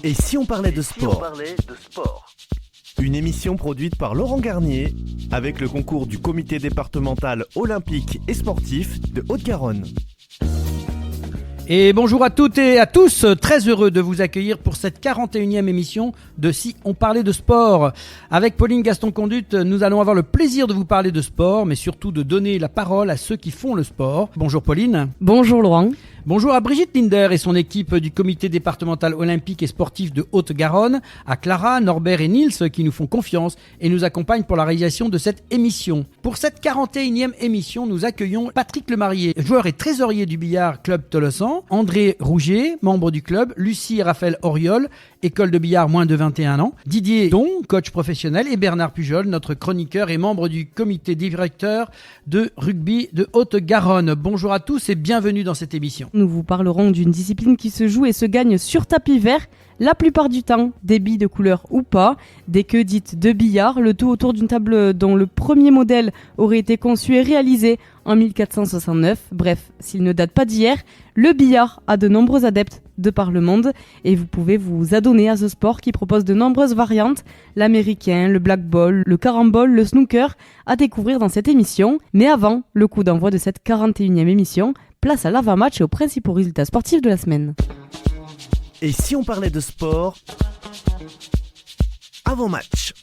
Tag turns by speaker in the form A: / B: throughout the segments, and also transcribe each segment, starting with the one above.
A: Et si on parlait de sport? Une émission produite par Laurent Garnier avec le concours du comité départemental olympique et sportif de Haute-Garonne.
B: Et bonjour à toutes et à tous, très heureux de vous accueillir pour cette 41e émission de Si on parlait de sport. Avec Pauline Gaston-Conduit, nous allons avoir le plaisir de vous parler de sport, mais surtout de donner la parole à ceux qui font le sport. Bonjour Pauline.
C: Bonjour Laurent.
B: Bonjour à Brigitte Linder et son équipe du comité départemental olympique et sportif de Haute-Garonne, à Clara, Norbert et Nils qui nous font confiance et nous accompagnent pour la réalisation de cette émission. Pour cette 41e émission, nous accueillons Patrick Lemarié, joueur et trésorier du billard Club Tolossan, André Rougier, membre du club, Lucie et Raphaël Auriol, école de billard moins de 21 ans, Didier Don, coach professionnel, et Bernard Pujol, notre chroniqueur et membre du comité directeur de rugby de Haute-Garonne. Bonjour à tous et bienvenue dans cette émission.
C: Nous vous parlerons d'une discipline qui se joue et se gagne sur tapis vert, la plupart du temps, des billes de couleur ou pas, des queues dites de billard, le tout autour d'une table dont le premier modèle aurait été conçu et réalisé en 1469. Bref, s'il ne date pas d'hier, le billard a de nombreux adeptes de par le monde et vous pouvez vous adonner à ce sport qui propose de nombreuses variantes, l'américain, le blackball, le carambole, le snooker, à découvrir dans cette émission. Mais avant le coup d'envoi de cette 41e émission, place à l'avant-match et aux principaux résultats sportifs de la semaine.
A: Et si on parlait de sport avant match?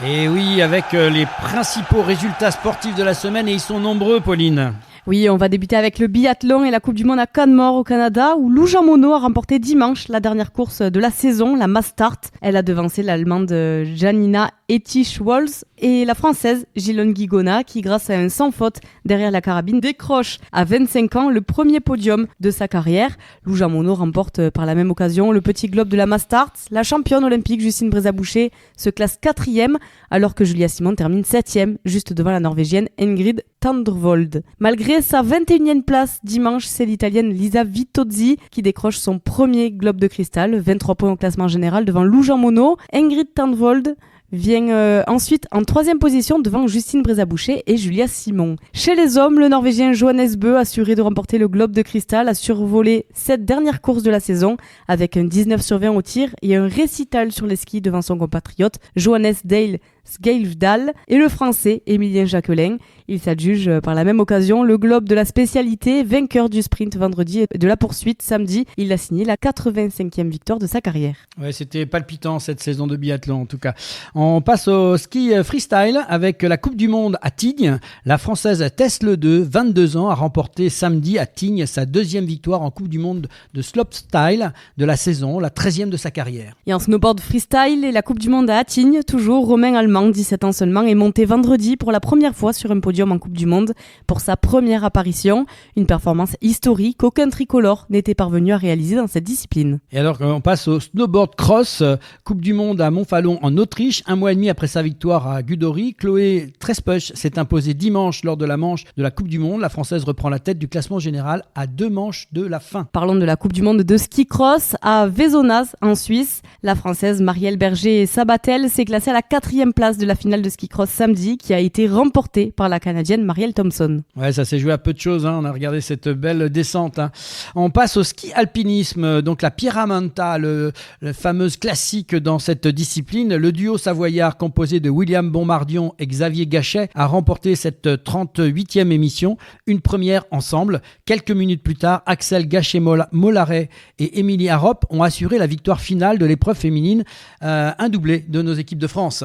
B: Et oui, avec les principaux résultats sportifs de la semaine, et ils sont nombreux, Pauline.
C: Oui, on va débuter avec le biathlon et la Coupe du Monde à Canmore au Canada où Lou Jean Monod a remporté dimanche la dernière course de la saison, la Mastart. Elle a devancé l'Allemande Janina Etich-Walz et la Française Gillian Guigona qui, grâce à un sans faute derrière la carabine, décroche à 25 ans le premier podium de sa carrière. Lou Jean Monod remporte par la même occasion le petit globe de la Mastart. La championne olympique Justine Brézaboucher se classe 4e alors que Julia Simon termine 7e juste devant la Norvégienne Ingrid Tandrvold. Malgré sa 21e place dimanche, c'est l'Italienne Lisa Vitozzi qui décroche son premier globe de cristal, 23 points au classement général devant Lou Jean Monod. Ingrid Tandrvold vient ensuite en 3e position devant Justine Brézaboucher et Julia Simon. Chez les hommes, le Norvégien Johannes Bø, assuré de remporter le globe de cristal, a survolé cette dernière course de la saison avec un 19/20 au tir et un récital sur les skis devant son compatriote Johannes Dale Sgeivdal et le français Émilien Jacquelin. Il s'adjuge par la même occasion le globe de la spécialité, vainqueur du sprint vendredi et de la poursuite samedi. Il a signé la 85e victoire de sa carrière.
B: Ouais, c'était palpitant cette saison de biathlon en tout cas. On passe au ski freestyle avec la Coupe du Monde à Tignes. La Française Tess Ledeux, 22 ans, a remporté samedi à Tignes sa 2e victoire en Coupe du Monde de slopestyle de la saison, la 13e de sa carrière.
C: Et en snowboard freestyle et la Coupe du Monde à Tignes, toujours Romain Allemand, 17 ans seulement, est monté vendredi pour la première fois sur un podium en Coupe du Monde pour sa première apparition. Une performance historique qu'aucun tricolore n'était parvenu à réaliser dans cette discipline.
B: Et alors on passe au snowboard cross, Coupe du Monde à Montfalon en Autriche. Un mois et demi après sa victoire à Gudori, Chloé Trespuch s'est imposée dimanche lors de la manche de la Coupe du Monde. La Française reprend la tête du classement général à 2 manches de la fin.
C: Parlons de la Coupe du Monde de ski cross à Vézonaz en Suisse. La Française Marielle Berger-Sabatel s'est classée à la 4e place de la finale de ski cross samedi qui a été remportée par la Canadienne Marielle Thompson.
B: Ouais, ça s'est joué à peu de choses, hein. On a regardé cette belle descente, hein. On passe au ski alpinisme, donc la Pierramenta, le fameuse classique dans cette discipline. Le duo savoyard composé de William Bombardion et Xavier Gachet a remporté cette 38e émission, une première ensemble. Quelques minutes plus tard, Axel Gachet-Mollaret et Émilie Harop ont assuré la victoire finale de l'épreuve féminine, un doublé de nos équipes de France.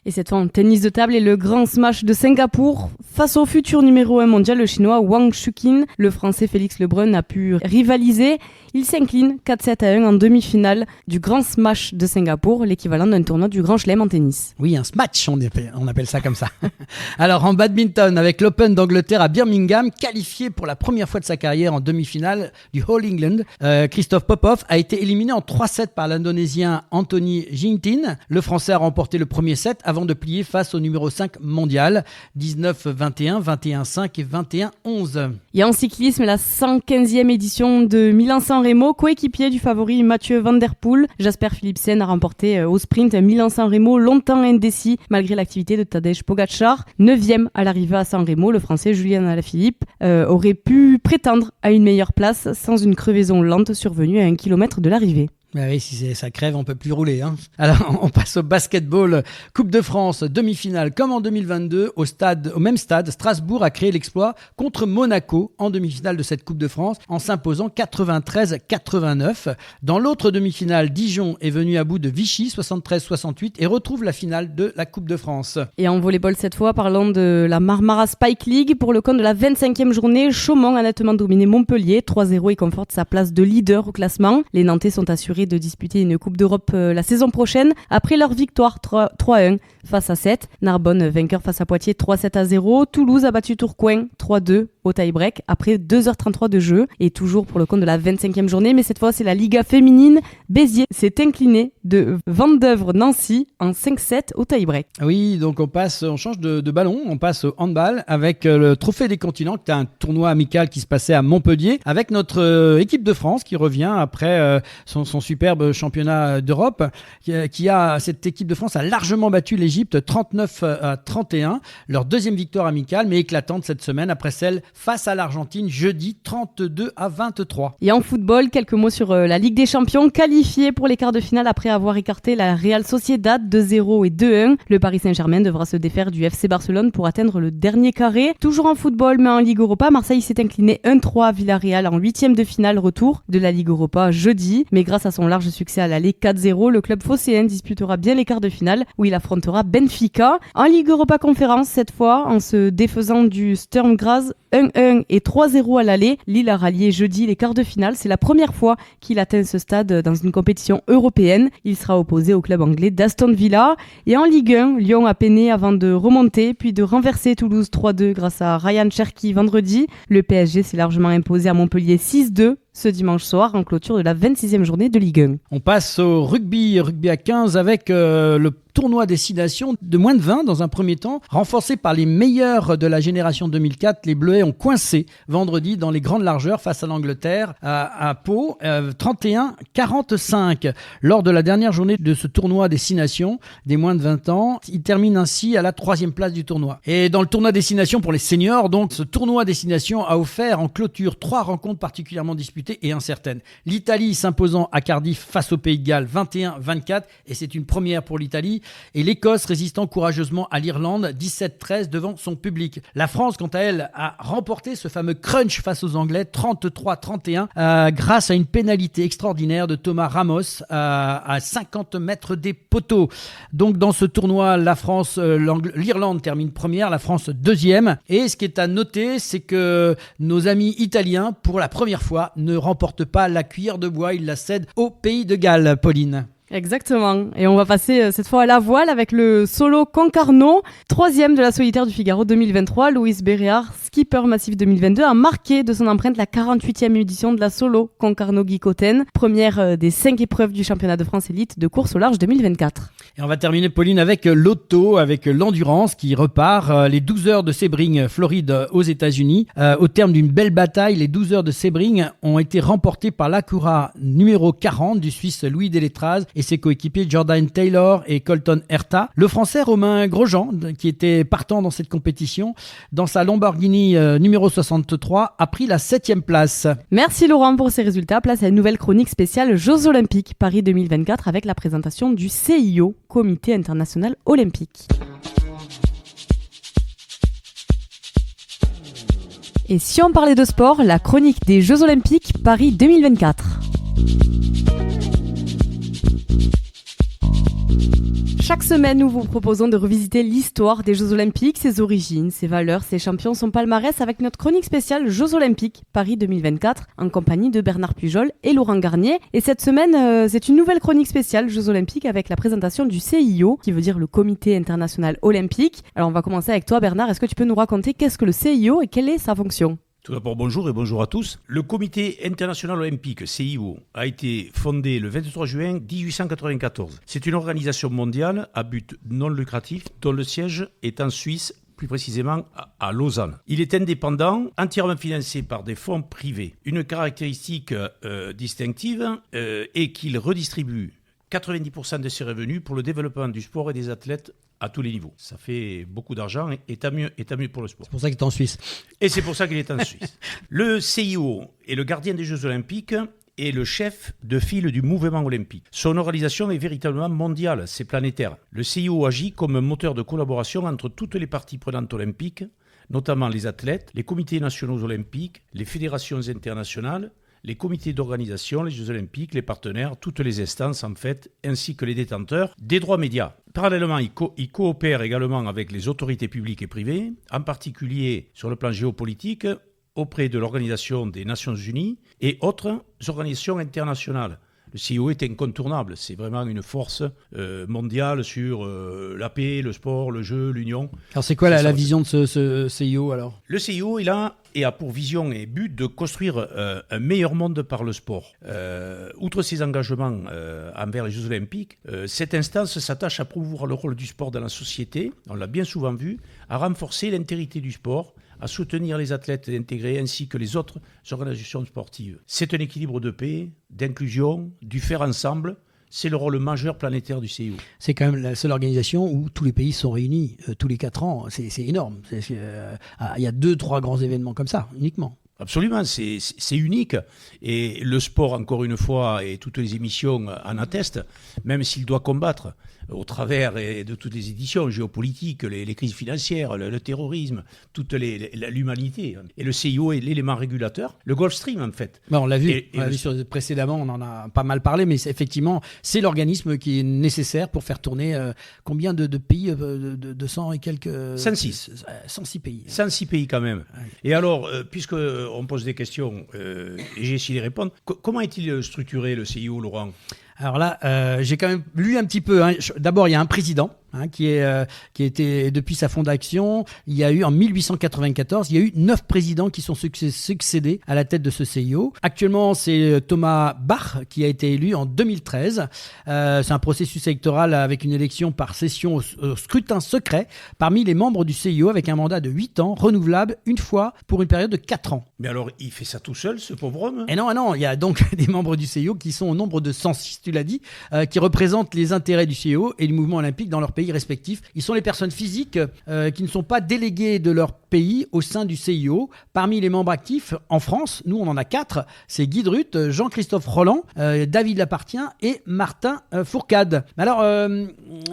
C: Et cette fois en tennis de table et le grand smash de Singapour. Face au futur numéro 1 mondial, le chinois Wang Shuqin, le français Félix Lebrun a pu rivaliser. Il s'incline 4-7-1 en demi-finale du grand smash de Singapour, l'équivalent d'un tournoi du Grand Chelem en tennis.
B: Oui, un smash, on appelle ça comme ça. Alors en badminton, avec l'Open d'Angleterre à Birmingham, qualifié pour la première fois de sa carrière en demi-finale du All England, Christophe Popov a été éliminé en 3-7 par l'Indonésien Anthony Gintin. Le Français a remporté le premier set avant de plier face au numéro 5 mondial, 19-21, 21-5 et 21-11.
C: Et en cyclisme, la 115e édition de Milan-San Remo, coéquipier du favori Mathieu Van Der Poel. Jasper Philipsen a remporté au sprint Milan-San Remo, longtemps indécis malgré l'activité de Tadej Pogacar. 9e à l'arrivée à San Remo, le français Julien Alaphilippe aurait pu prétendre à une meilleure place sans une crevaison lente survenue à 1 kilomètre de l'arrivée.
B: Bah oui, si ça crève, on peut plus rouler. Hein. Alors, on passe au basketball. Coupe de France, demi-finale, comme en 2022, au même stade, Strasbourg a créé l'exploit contre Monaco en demi-finale de cette Coupe de France, en s'imposant 93-89. Dans l'autre demi-finale, Dijon est venu à bout de Vichy, 73-68, et retrouve la finale de la Coupe de France.
C: Et en volleyball cette fois, parlons de la Marmara Spike League. Pour le compte de la 25e journée, Chaumont a nettement dominé Montpellier, 3-0 et conforte sa place de leader au classement. Les Nantais sont assurés de disputer une Coupe d'Europe la saison prochaine après leur victoire 3-1 face à 7. Narbonne vainqueur face à Poitiers 3-7-0. Toulouse a battu Tourcoing 3-2 au tie-break après 2h33 de jeu. Et toujours pour le compte de la 25e journée, mais cette fois c'est la Liga féminine. Béziers s'est incliné de Vendeuvre-Nancy en 5-7 au tie-break.
B: Oui, donc on change de ballon, on passe au handball avec le Trophée des Continents, qui est un tournoi amical qui se passait à Montpellier, avec notre équipe de France qui revient après son superbe championnat d'Europe. Cette équipe de France a largement battu l'Égypte 39-31, leur deuxième victoire amicale, mais éclatante cette semaine après celle face à l'Argentine jeudi 32-23.
C: Et en football, quelques mots sur la Ligue des Champions, qualifiée pour les quarts de finale après avoir écarté la Real Sociedad 2-0 et 2-1. Le Paris Saint-Germain devra se défaire du FC Barcelone pour atteindre le dernier carré. Toujours en football, mais en Ligue Europa, Marseille s'est incliné 1-3 à Villarreal en 8e de finale retour de la Ligue Europa jeudi. Mais grâce à son large succès à l'aller 4-0, le club phocéen disputera bien les quarts de finale où il affrontera Benfica. En Ligue Europa Conférence, cette fois, en se défaisant du Sturm Graz 1-1 et 3-0 à l'aller, Lille a rallié jeudi les quarts de finale. C'est la première fois qu'il atteint ce stade dans une compétition européenne. Il sera opposé au club anglais d'Aston Villa. Et en Ligue 1, Lyon a peiné avant de remonter, puis de renverser Toulouse 3-2 grâce à Ryan Cherki vendredi. Le PSG s'est largement imposé à Montpellier 6-2 ce dimanche soir en clôture de la 26e journée de Ligue 1.
B: On passe au rugby à 15 avec le tournoi destination de moins de 20 dans un premier temps. Renforcés par les meilleurs de la génération 2004, les Bleuets ont coincé vendredi dans les grandes largeurs face à l'Angleterre à Pau, 31-45. Lors de la dernière journée de ce tournoi destination des moins de 20 ans, ils terminent ainsi à la 3e place du tournoi. Et dans le tournoi destination pour les seniors, donc, ce tournoi destination a offert en clôture 3 rencontres particulièrement disputées et incertaines. L'Italie s'imposant à Cardiff face au Pays de Galles 21-24, et c'est une première pour l'Italie, et l'Écosse résistant courageusement à l'Irlande 17-13 devant son public. La France, quant à elle, a remporté ce fameux crunch face aux Anglais 33-31 grâce à une pénalité extraordinaire de Thomas Ramos à 50 mètres des poteaux. Donc dans ce tournoi, la France, l'Irlande termine première, la France deuxième, et ce qui est à noter, c'est que nos amis italiens, pour la première fois, ne remportent pas la cuillère de bois, ils la cèdent au Pays de Galles, Pauline.
C: Exactement. Et on va passer cette fois à la voile avec le solo Concarneau, 3e de la solitaire du Figaro 2023. Louis Béréard, skipper massif 2022, a marqué de son empreinte la 48e édition de la solo Concarneau-Guicoten, première des 5 épreuves du championnat de France élite de course au large 2024.
B: Et on va terminer, Pauline, avec l'auto, avec l'endurance qui repart. Les 12 heures de Sebring, Floride, aux États-Unis. Au terme d'une belle bataille, les 12 heures de Sebring ont été remportées par l'Acura numéro 40 du Suisse Louis Delétraz et ses coéquipiers Jordan Taylor et Colton Herta. Le Français Romain Grosjean, qui était partant dans cette compétition, dans sa Lamborghini numéro 63, a pris la 7e place.
C: Merci Laurent pour ces résultats. Place à une nouvelle chronique spéciale Jeux Olympiques Paris 2024 avec la présentation du CIO, Comité International Olympique. Et si on parlait de sport, la chronique des Jeux Olympiques Paris 2024. Chaque semaine, nous vous proposons de revisiter l'histoire des Jeux Olympiques, ses origines, ses valeurs, ses champions, son palmarès avec notre chronique spéciale Jeux Olympiques Paris 2024 en compagnie de Bernard Pujol et Laurent Garnier. Et cette semaine, c'est une nouvelle chronique spéciale Jeux Olympiques avec la présentation du CIO, qui veut dire le Comité International Olympique. Alors on va commencer avec toi Bernard, est-ce que tu peux nous raconter qu'est-ce que le CIO et quelle est sa fonction ?
D: Tout d'abord, bonjour et bonjour à tous. Le Comité international olympique, CIO, a été fondé le 23 juin 1894. C'est une organisation mondiale à but non lucratif dont le siège est en Suisse, plus précisément à Lausanne. Il est indépendant, entièrement financé par des fonds privés. Une caractéristique distinctive est qu'il redistribue 90% de ses revenus pour le développement du sport et des athlètes à tous les niveaux. Ça fait beaucoup d'argent et tant mieux pour le sport.
B: C'est pour ça qu'il est en Suisse.
D: Et c'est pour ça qu'il est en Suisse. Le CIO est le gardien des Jeux Olympiques est le chef de file du mouvement olympique. Son organisation est véritablement mondiale, c'est planétaire. Le CIO agit comme un moteur de collaboration entre toutes les parties prenantes olympiques, notamment les athlètes, les comités nationaux olympiques, les fédérations internationales, les comités d'organisation, les Jeux olympiques, les partenaires, toutes les instances en fait, ainsi que les détenteurs des droits médias. Parallèlement, il coopère également avec les autorités publiques et privées, en particulier sur le plan géopolitique, auprès de l'Organisation des Nations Unies et autres organisations internationales. Le CIO est incontournable, c'est vraiment une force mondiale sur la paix, le sport, le jeu, l'union.
B: Alors c'est quoi la vision de ce CIO alors ?
D: Le CIO, il a pour vision et but de construire un meilleur monde par le sport. Outre ses engagements envers les Jeux Olympiques, cette instance s'attache à promouvoir le rôle du sport dans la société, on l'a bien souvent vu, à renforcer l'intégrité du sport, à soutenir les athlètes intégrés ainsi que les autres organisations sportives. C'est un équilibre de paix, d'inclusion, du faire ensemble. C'est le rôle majeur planétaire du CIO.
B: C'est quand même la seule organisation où tous les pays sont réunis tous les 4 ans. C'est énorme. Il y a 2-3 grands événements comme ça, uniquement.
D: Absolument, c'est unique. Et le sport, encore une fois, et toutes les émissions en attestent, même s'il doit combattre au travers de toutes les éditions géopolitiques, les crises financières, le terrorisme, toute l'humanité. Et le CIO est l'élément régulateur, le Gulf Stream en fait.
B: On l'a vu, précédemment, on en a pas mal parlé, mais effectivement, c'est l'organisme qui est nécessaire pour faire tourner combien de pays, de 100 et quelques...
D: 106.
B: 106 pays.
D: 106 pays quand même. Ouais. Et alors, puisqu'on pose des questions, et j'ai essayé de répondre, comment est-il structuré le CIO, Laurent ?
B: Alors là, j'ai quand même lu un petit peu. D'abord, il y a un président qui était depuis sa fondation. Il y a eu en 1894, il y a eu 9 présidents qui sont succédés à la tête de ce CIO. Actuellement, c'est Thomas Bach qui a été élu en 2013. C'est un processus électoral avec une élection par session au scrutin secret parmi les membres du CIO avec un mandat de 8 ans, renouvelable une fois pour une période de 4 ans.
D: Mais alors, il fait ça tout seul, ce pauvre homme ?
B: Et non, il y a donc des membres du CIO qui sont au nombre de 106, tu l'as dit, qui représentent les intérêts du CIO et du mouvement olympique dans leur pays respectifs. Ils sont les personnes physiques qui ne sont pas déléguées de leur pays au sein du CIO. Parmi les membres actifs en France, nous on en a 4, c'est Guy Drut, Jean-Christophe Rolland, David Lapartien et Martin Fourcade. Alors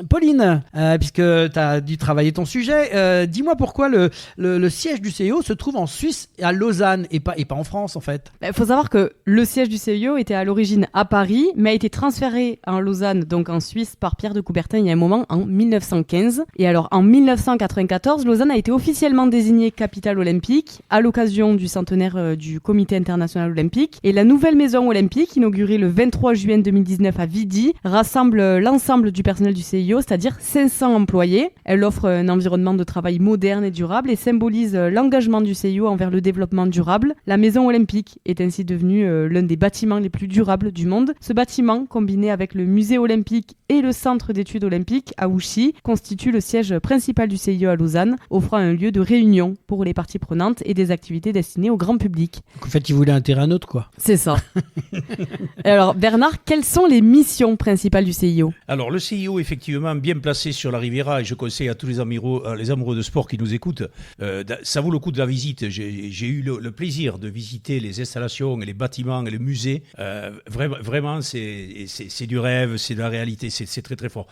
B: Pauline, puisque tu as dû travailler ton sujet, dis-moi pourquoi le siège du CIO se trouve en Suisse et à Lausanne et pas en France en fait.
C: Il faut savoir que le siège du CIO était à l'origine à Paris, mais a été transféré en Lausanne, donc en Suisse, par Pierre de Coubertin il y a un moment, en 1915. Et alors en 1994, Lausanne a été officiellement désignée capitale olympique à l'occasion du centenaire du Comité international olympique. Et la nouvelle maison olympique, inaugurée le 23 juin 2019 à Vidi, rassemble l'ensemble du personnel du CIO, c'est-à-dire 500 employés. Elle offre un environnement de travail moderne et durable et symbolise l'engagement du CIO envers le développement durable. La maison olympique est ainsi devenue l'un des bâtiments les plus durables du monde. Ce bâtiment, combiné avec le musée olympique et le centre d'études olympiques à Ouchy, constitue le siège principal du CIO à Lausanne, offrant un lieu de réunion pour les parties prenantes et des activités destinées au grand public.
B: Donc en fait, ils voulaient un terrain neutre, quoi.
C: C'est ça. Alors Bernard, quelles sont les missions principales du CIO ?
D: Alors le CIO, effectivement, bien placé sur la Riviera, et je conseille à tous les amoureux de sport qui nous écoutent, ça vaut le coup de la visite. J'ai eu le plaisir de visiter les installations, les bâtiments et les musées. Vraiment, c'est du rêve, c'est de la réalité, c'est très très fort.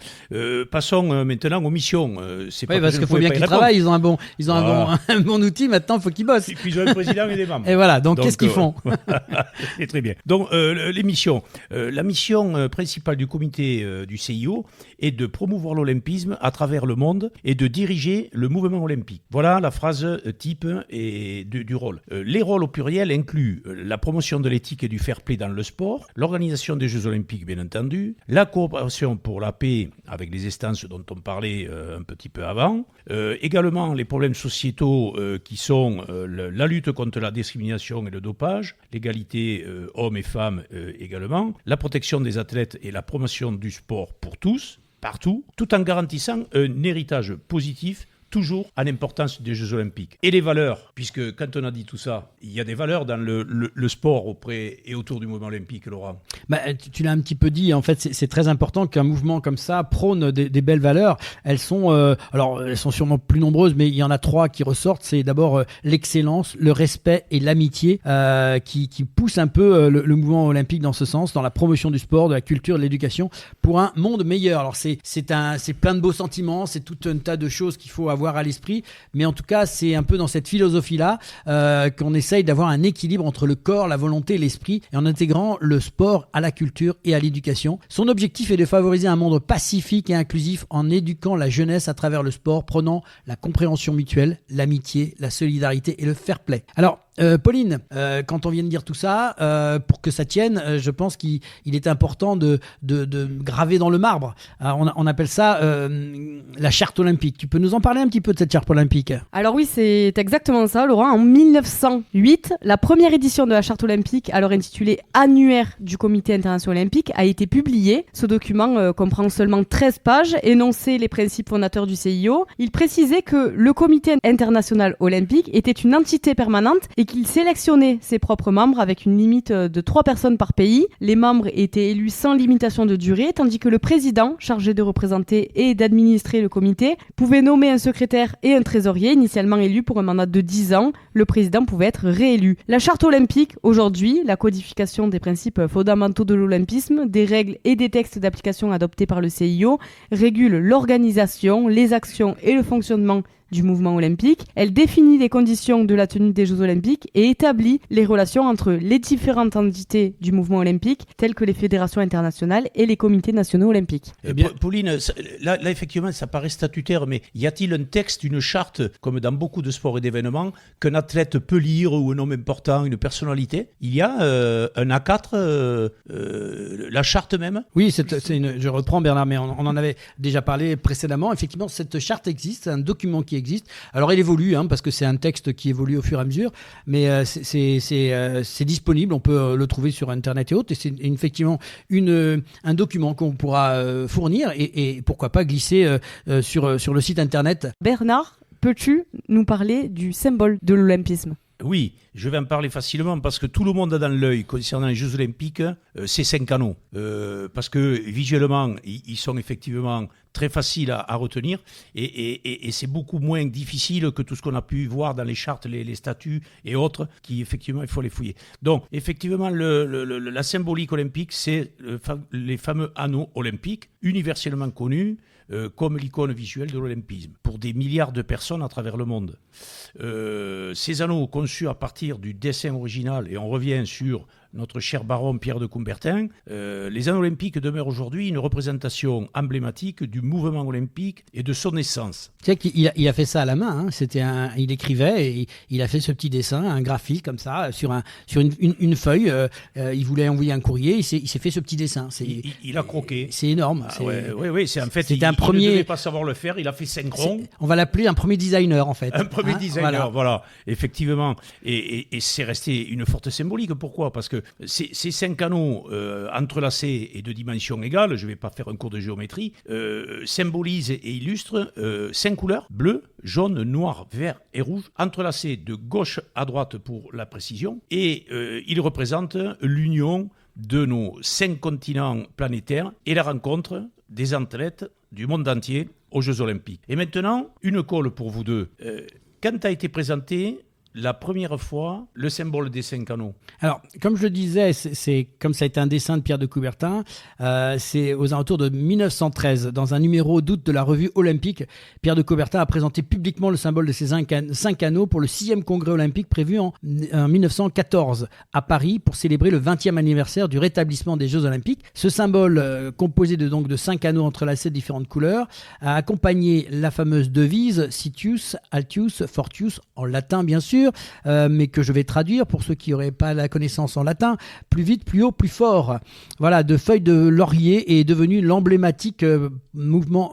D: Passons maintenant aux missions.
B: C'est pas parce qu'il faut bien qu'ils travaillent, ils ont un bon outil, maintenant il faut qu'ils bossent.
D: Et puis ils ont un président et des membres.
B: Et voilà, donc qu'est-ce qu'ils font ?
D: C'est très bien. Donc les missions. La mission principale du comité du CIO est de promouvoir l'olympisme à travers le monde et de diriger le mouvement olympique. Voilà la phrase type et du rôle. Les rôles au pluriel incluent la promotion de l'éthique et du fair play dans le sport, l'organisation des Jeux olympiques bien entendu, la coopération pour la paix avec les instances dont on parlait un petit peu avant, également les problèmes sociétaux qui sont la lutte contre la discrimination et le dopage, l'égalité hommes et femmes également, la protection des athlètes et la promotion du sport pour tous, partout, tout en garantissant un héritage positif toujours à l'importance des Jeux Olympiques. Et les valeurs, puisque quand on a dit tout ça, il y a des valeurs dans le sport auprès et autour du mouvement olympique, Laurent.
B: Tu l'as un petit peu dit, en fait, c'est très important qu'un mouvement comme ça prône des belles valeurs. Elles sont sûrement plus nombreuses, mais il y en a 3 qui ressortent. C'est d'abord l'excellence, le respect et l'amitié qui poussent un peu le mouvement olympique dans ce sens, dans la promotion du sport, de la culture, de l'éducation, pour un monde meilleur. Alors c'est plein de beaux sentiments, c'est tout un tas de choses qu'il faut avoir à l'esprit, mais en tout cas, c'est un peu dans cette philosophie-là qu'on essaye d'avoir un équilibre entre le corps, la volonté et l'esprit, et en intégrant le sport à la culture et à l'éducation. Son objectif est de favoriser un monde pacifique et inclusif en éduquant la jeunesse à travers le sport, prenant la compréhension mutuelle, l'amitié, la solidarité et le fair play. Alors, Pauline, quand on vient de dire tout ça, pour que ça tienne, je pense qu'il est important de graver dans le marbre. On appelle ça la charte olympique. Tu peux nous en parler un petit peu de cette charte olympique ?
C: Alors oui, c'est exactement ça, Laurent. En 1908, la première édition de la charte olympique, alors intitulée Annuaire du Comité international olympique, a été publiée. Ce document comprend seulement 13 pages, énonçait les principes fondateurs du CIO. Il précisait que le Comité international olympique était une entité permanente et qu'il sélectionnait ses propres membres avec une limite de 3 personnes par pays. Les membres étaient élus sans limitation de durée, tandis que le président, chargé de représenter et d'administrer le comité, pouvait nommer un secrétaire et un trésorier, initialement élus pour un mandat de 10 ans. Le président pouvait être réélu. La charte olympique, aujourd'hui, la codification des principes fondamentaux de l'olympisme, des règles et des textes d'application adoptés par le CIO, régule l'organisation, les actions et le fonctionnement du mouvement olympique. Elle définit les conditions de la tenue des Jeux olympiques et établit les relations entre les différentes entités du mouvement olympique, telles que les fédérations internationales et les comités nationaux olympiques.
D: Pauline, là effectivement, ça paraît statutaire, mais y a-t-il un texte, une charte, comme dans beaucoup de sports et d'événements, qu'un athlète peut lire ou un homme important, une personnalité ? Il y a un A4, la charte même ?
B: Oui, je reprends Bernard, mais on en avait déjà parlé précédemment. Effectivement, cette charte existe, c'est un document qui existe. Alors, elle évolue, parce que c'est un texte qui évolue au fur et à mesure, mais c'est disponible, on peut le trouver sur Internet et autres, et c'est effectivement un document qu'on pourra fournir et pourquoi pas glisser sur le site Internet.
C: Bernard, peux-tu nous parler du symbole de l'olympisme ?
D: Oui, je vais en parler facilement parce que tout le monde a dans l'œil concernant les Jeux Olympiques ces 5 anneaux. Parce que visuellement, ils sont effectivement très faciles à retenir et c'est beaucoup moins difficile que tout ce qu'on a pu voir dans les chartes, les statuts et autres qui effectivement il faut les fouiller. Donc effectivement la symbolique olympique, c'est les fameux anneaux olympiques universellement connus comme l'icône visuelle de l'olympisme pour des milliards de personnes à travers le monde. Ces anneaux conçus à partir du dessin original, et on revient sur notre cher baron Pierre de Coubertin, les anneaux olympiques demeurent aujourd'hui une représentation emblématique du mouvement olympique et de son essence.
B: Tu sais qu'il a fait ça à la main, il écrivait et il a fait ce petit dessin, un graphique comme ça, sur une feuille. Il voulait envoyer un courrier, il s'est fait ce petit dessin.
D: Il a croqué.
B: C'est énorme.
D: Oui, c'est en fait, il ne devait pas savoir le faire, il a fait synchron.
B: On va l'appeler un premier designer en fait.
D: Un premier designer, voilà, effectivement. Et c'est resté une forte symbolique. Pourquoi ? Parce que ces 5 anneaux entrelacés et de dimensions égales, je ne vais pas faire un cours de géométrie, symbolisent et illustrent 5 couleurs, bleu, jaune, noir, vert et rouge, entrelacés de gauche à droite pour la précision, et ils représentent l'union de nos 5 continents planétaires et la rencontre des athlètes du monde entier aux Jeux Olympiques. Et maintenant, une colle pour vous deux. Quand a été présenté la première fois le symbole des 5 anneaux?
B: Alors, comme je le disais, c'est comme ça a été un dessin de Pierre de Coubertin, c'est aux alentours de 1913. Dans un numéro d'août de la revue Olympique, Pierre de Coubertin a présenté publiquement le symbole de ces 5 anneaux pour le 6e congrès olympique prévu en 1914 à Paris pour célébrer le 20e anniversaire du rétablissement des Jeux Olympiques. Ce symbole, composé de 5 anneaux entrelacés de différentes couleurs, a accompagné la fameuse devise Citius, Altius, Fortius, en latin bien sûr, mais que je vais traduire pour ceux qui n'auraient pas la connaissance en latin. Plus vite, plus haut, plus fort. Voilà, de feuilles de laurier est devenu l'emblématique mouvement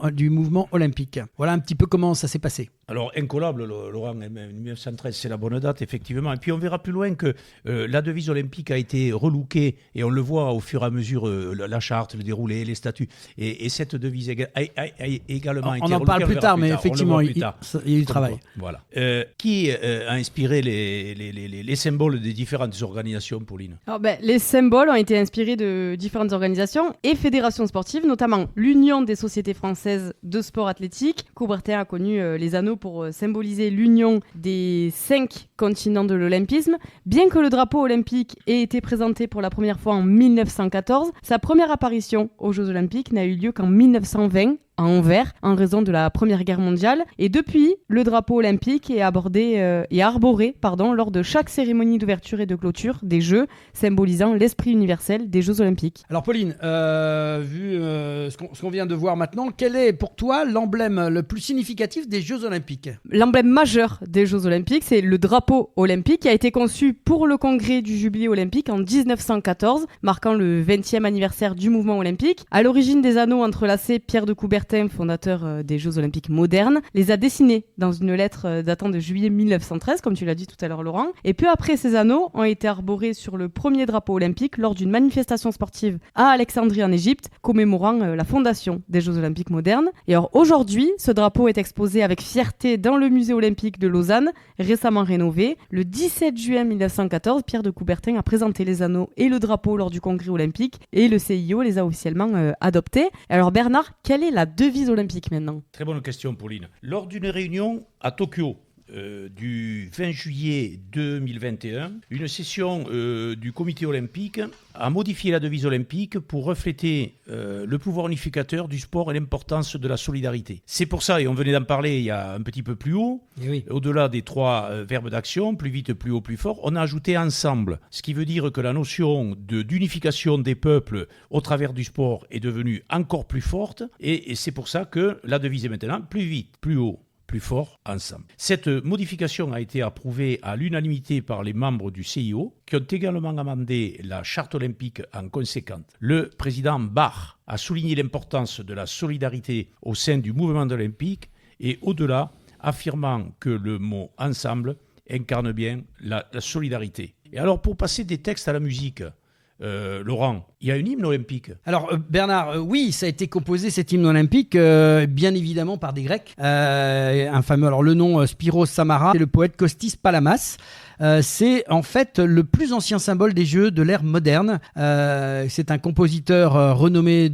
B: olympique. Voilà un petit peu comment ça s'est passé.
D: Alors, incollable, Laurent, 1913, c'est la bonne date, effectivement. Et puis, on verra plus loin que la devise olympique a été relookée, et on le voit au fur et à mesure, la charte, le déroulé, les statuts. Et cette devise a également été relookée.
B: On en parle plus tard, mais effectivement, il y a du travail.
D: Voilà. Qui a inspiré les symboles des différentes organisations, Pauline?
C: Alors, les symboles ont été inspirés de différentes organisations et fédérations sportives, notamment l'Union des sociétés françaises de sport athlétique. Coubertin a connu les anneaux pour symboliser l'union des 5 continents de l'olympisme. Bien que le drapeau olympique ait été présenté pour la première fois en 1914, sa première apparition aux Jeux olympiques n'a eu lieu qu'en 1920 à Anvers, en raison de la Première Guerre mondiale. Et depuis, le drapeau olympique est arboré lors de chaque cérémonie d'ouverture et de clôture des Jeux, symbolisant l'esprit universel des Jeux olympiques.
B: Alors Pauline, vu ce qu'on vient de voir maintenant, quel est pour toi l'emblème le plus significatif des Jeux olympiques?
C: L'emblème majeur des Jeux olympiques, c'est le drapeau olympique qui a été conçu pour le congrès du Jubilé olympique en 1914, marquant le 20e anniversaire du mouvement olympique. À l'origine des anneaux entrelacés, Pierre de Coubertin, fondateur des Jeux olympiques modernes, les a dessinés dans une lettre datant de juillet 1913, comme tu l'as dit tout à l'heure Laurent. Et peu après, ces anneaux ont été arborés sur le premier drapeau olympique lors d'une manifestation sportive à Alexandrie en Égypte, commémorant la fondation des Jeux olympiques modernes. Et alors aujourd'hui, ce drapeau est exposé avec fierté dans le musée olympique de Lausanne, récemment rénové. Le 17 juin 1914, Pierre de Coubertin a présenté les anneaux et le drapeau lors du congrès olympique et le CIO les a officiellement adoptés. Alors Bernard, quelle est la devise olympique maintenant?
D: Très bonne question, Pauline. Lors d'une réunion à Tokyo du 20 juillet 2021, une session du comité olympique a modifié la devise olympique pour refléter le pouvoir unificateur du sport et l'importance de la solidarité. C'est pour ça, et on venait d'en parler il y a un petit peu plus haut, au-delà des 3 verbes d'action, plus vite, plus haut, plus fort, on a ajouté ensemble, ce qui veut dire que la notion d'unification des peuples au travers du sport est devenue encore plus forte, et c'est pour ça que la devise est maintenant plus vite, plus haut, plus fort ensemble. Cette modification a été approuvée à l'unanimité par les membres du CIO, qui ont également amendé la charte olympique en conséquence. Le président Bach a souligné l'importance de la solidarité au sein du mouvement olympique et au-delà, affirmant que le mot « ensemble » incarne bien la solidarité. Et alors, pour passer des textes à la musique, Laurent, il y a une hymne olympique.
B: Alors Bernard, oui, ça a été composé cet hymne olympique, bien évidemment par des Grecs. Un fameux, alors le nom Spiros Samara, c'est le poète Kostis Palamas. C'est en fait le plus ancien symbole des Jeux de l'ère moderne. C'est un compositeur renommé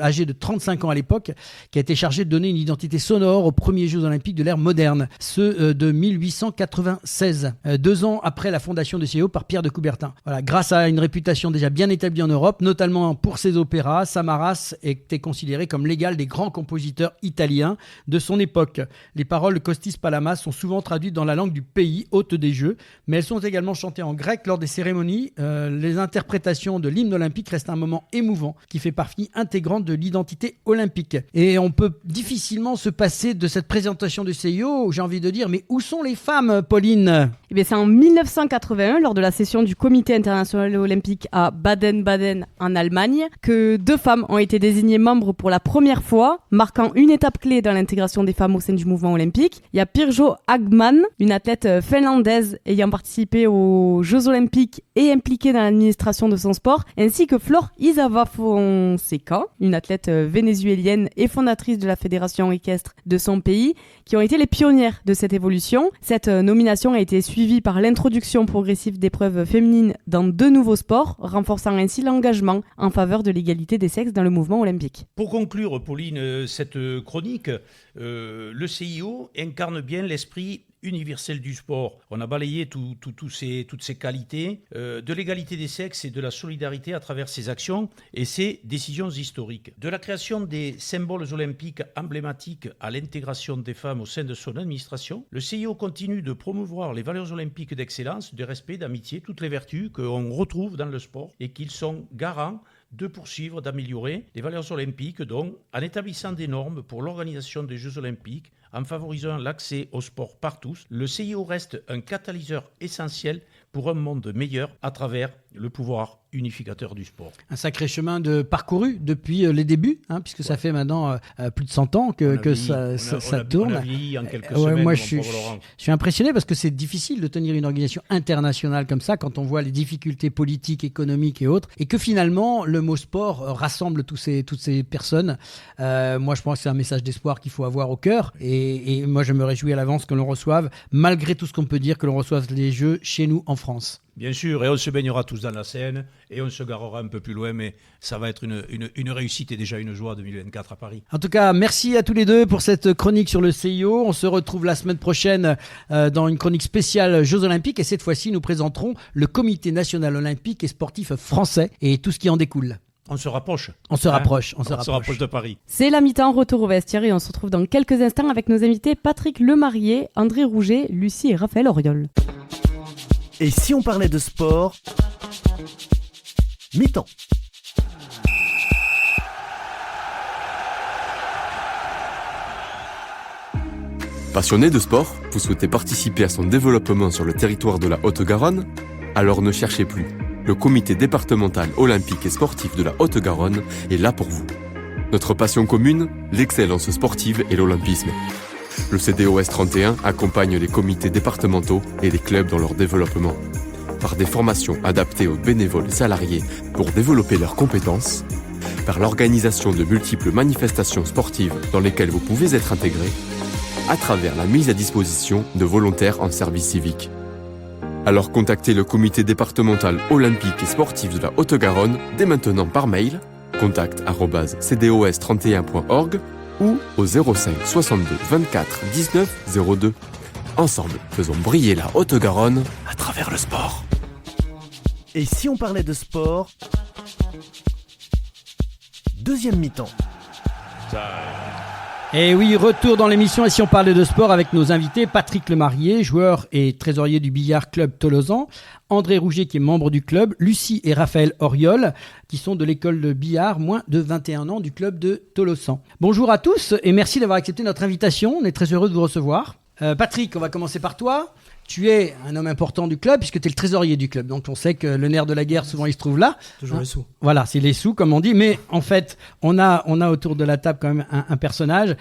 B: âgé de 35 ans à l'époque, qui a été chargé de donner une identité sonore aux premiers Jeux olympiques de l'ère moderne, ceux de 1896, 2 ans après la fondation de CIO par Pierre de Coubertin. Voilà, grâce à une réputation déjà bien établie en Europe, notamment pour ses opéras, Samaras était considéré comme l'égal des grands compositeurs italiens de son époque. Les paroles de Kostis Palamas sont souvent traduites dans la langue du pays hôte des Jeux, mais elles sont également chantées en grec lors des cérémonies. Les interprétations de l'hymne olympique restent un moment émouvant qui fait partie intégrante de l'identité olympique. Et on peut difficilement se passer de cette présentation du CIO, j'ai envie de dire, mais où sont les femmes, Pauline ?
C: Eh bien, c'est en 1981, lors de la session du Comité international olympique à Baden-Baden en Allemagne, que 2 femmes ont été désignées membres pour la première fois, marquant une étape clé dans l'intégration des femmes au sein du mouvement olympique. Il y a Pirjo Hagman, une athlète finlandaise ayant participé aux Jeux olympiques et impliquée dans l'administration de son sport, ainsi que Flor Isava Fonseca, une athlète vénézuélienne et fondatrice de la fédération équestre de son pays, qui ont été les pionnières de cette évolution. Cette nomination a été suivie par l'introduction progressive d'épreuves féminines dans 2 nouveaux sports, renforçant ainsi l'engagement en faveur de l'égalité des sexes dans le mouvement olympique.
D: Pour conclure, Pauline, cette chronique, le CIO incarne bien l'esprit universel du sport. On a balayé toutes ces qualités de l'égalité des sexes et de la solidarité à travers ses actions et ses décisions historiques. De la création des symboles olympiques emblématiques à l'intégration des femmes au sein de son administration, le CIO continue de promouvoir les valeurs olympiques d'excellence, de respect, d'amitié, toutes les vertus qu'on retrouve dans le sport et qu'ils sont garants de poursuivre, d'améliorer les valeurs olympiques, donc en établissant des normes pour l'organisation des Jeux olympiques, en favorisant l'accès au sport par tous. Le CIO reste un catalyseur essentiel pour un monde meilleur à travers le pouvoir unificateur du sport.
B: Un sacré chemin de parcouru depuis les débuts, puisque ça fait maintenant plus de 100 ans que ça tourne.
D: On a vieilli en quelques semaines,
B: moi,
D: mon
B: je
D: pauvre Laurent.
B: suis impressionné parce que c'est difficile de tenir une organisation internationale comme ça quand on voit les difficultés politiques, économiques et autres, et que finalement le mot sport rassemble toutes ces personnes. Moi, je pense que c'est un message d'espoir qu'il faut avoir au cœur, et moi, je me réjouis à l'avance que l'on reçoive, malgré tout ce qu'on peut dire, que l'on reçoive les Jeux chez nous en France.
D: Bien sûr, et on se baignera tous dans la Seine, et on se garera un peu plus loin, mais ça va être une réussite et déjà une joie 2024 à Paris.
B: En tout cas, merci à tous les deux pour cette chronique sur le CIO. On se retrouve la semaine prochaine dans une chronique spéciale Jeux Olympiques, et cette fois-ci, nous présenterons le Comité national olympique et sportif français et tout ce qui en découle.
D: On se rapproche.
B: On se rapproche
D: de Paris.
C: C'est la mi-temps, retour au vestiaire et on se retrouve dans quelques instants avec nos invités Patrick Lemarié, André Rouget, Lucie et Raphaël Auriol.
A: Et si on parlait de sport, mi-temps.
E: Passionné de sport, vous souhaitez participer à son développement sur le territoire de la Haute-Garonne? Alors ne cherchez plus. Le comité départemental olympique et sportif de la Haute-Garonne est là pour vous. Notre passion commune, l'excellence sportive et l'olympisme. Le CDOS 31 accompagne les comités départementaux et les clubs dans leur développement. Par des formations adaptées aux bénévoles et salariés pour développer leurs compétences, par l'organisation de multiples manifestations sportives dans lesquelles vous pouvez être intégré, à travers la mise à disposition de volontaires en service civique. Alors contactez le comité départemental olympique et sportif de la Haute-Garonne dès maintenant par mail contact@cdos31.org ou au 05 62 24 19 02. Ensemble, faisons briller la Haute-Garonne à travers le sport.
A: Et si on parlait de sport, deuxième mi-temps.
B: Et oui, retour dans l'émission, et si on parlait de sport avec nos invités, Patrick Lemarié, joueur et trésorier du Billard Club Tolosan, André Rouget qui est membre du club, Lucie et Raphaël Auriol qui sont de l'école de billard moins de 21 ans du club de Tolosan. Bonjour à tous et merci d'avoir accepté notre invitation, on est très heureux de vous recevoir. Patrick, on va commencer par toi. Tu es un homme important du club puisque tu es le trésorier du club. Donc on sait que le nerf de la guerre, souvent, il se trouve là.
F: Toujours les sous.
B: Voilà, c'est les sous, comme on dit. Mais en fait, on a autour de la table quand même un personnage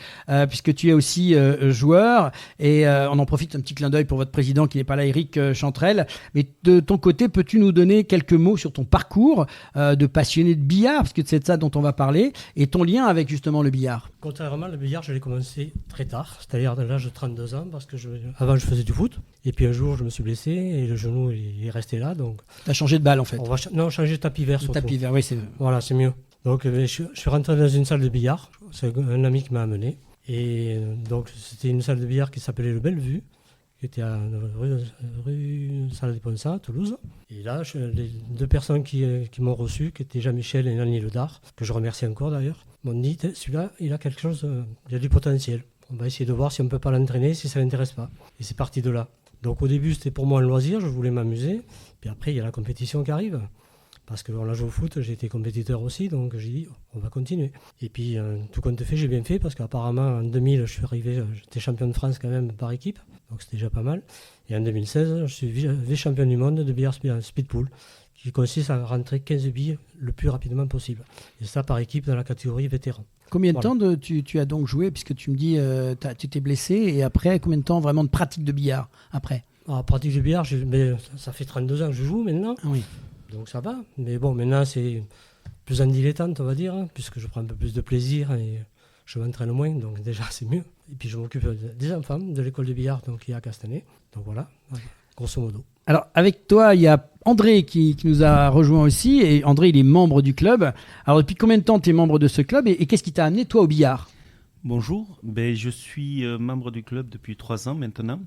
B: puisque tu es aussi joueur. Et on en profite, un petit clin d'œil pour votre président qui n'est pas là, Éric Chantrel. Mais de ton côté, peux-tu nous donner quelques mots sur ton parcours de passionné de billard, parce que c'est de ça dont on va parler, et ton lien avec justement le billard?
F: Contrairement, le billard, je l'ai commencé très tard, c'est-à-dire à l'âge de 32 ans, parce que avant je faisais du foot. Et puis un jour, je me suis blessé et le genou il est resté là. Donc
B: t'as changé de balle en fait?
F: Non, changer de tapis vert surtout.
B: Tapis vert, oui, c'est...
F: Voilà, c'est mieux. Donc je suis rentré dans une salle de billard. C'est un ami qui m'a amené. Et donc c'était une salle de billard qui s'appelait le Bellevue, qui était à rue Salle-des-Ponsats, à Toulouse. Et là, les deux personnes qui m'ont reçu, qui étaient Jean-Michel et Nanny Ledard, que je remercie encore d'ailleurs, m'ont dit, celui-là, il a quelque chose, il a du potentiel. On va essayer de voir si on ne peut pas l'entraîner, si ça ne l'intéresse pas. Et c'est parti de là. Donc au début, c'était pour moi un loisir, je voulais m'amuser. Puis après, il y a la compétition qui arrive. Parce que là, je joue au foot, j'ai été compétiteur aussi, donc j'ai dit, on va continuer. Et puis, tout compte fait, j'ai bien fait, parce qu'apparemment, en 2000, je suis arrivé, j'étais champion de France quand même par équipe, donc c'était déjà pas mal. Et en 2016, je suis vice-champion du monde de billard speedpool, qui consiste à rentrer 15 billes le plus rapidement possible. Et ça par équipe dans la catégorie vétéran.
B: Combien de temps tu as donc joué, puisque tu me dis tu t'es blessé, et après, combien de temps vraiment de pratique de billard après?
F: Pratique de billard, ça fait 32 ans que je joue maintenant.
B: Ah oui.
F: Donc ça va, mais bon, maintenant c'est plus en dilettante, on va dire, puisque je prends un peu plus de plaisir et je m'entraîne moins, donc déjà c'est mieux. Et puis je m'occupe des enfants de l'école de billard donc, qui est à Castanet, donc voilà, grosso modo.
B: Alors avec toi, il y a André qui nous a rejoint aussi, et André il est membre du club. Alors depuis combien de temps tu es membre de ce club, et qu'est-ce qui t'a amené toi au billard?
G: Bonjour, je suis membre du club depuis 3 ans maintenant.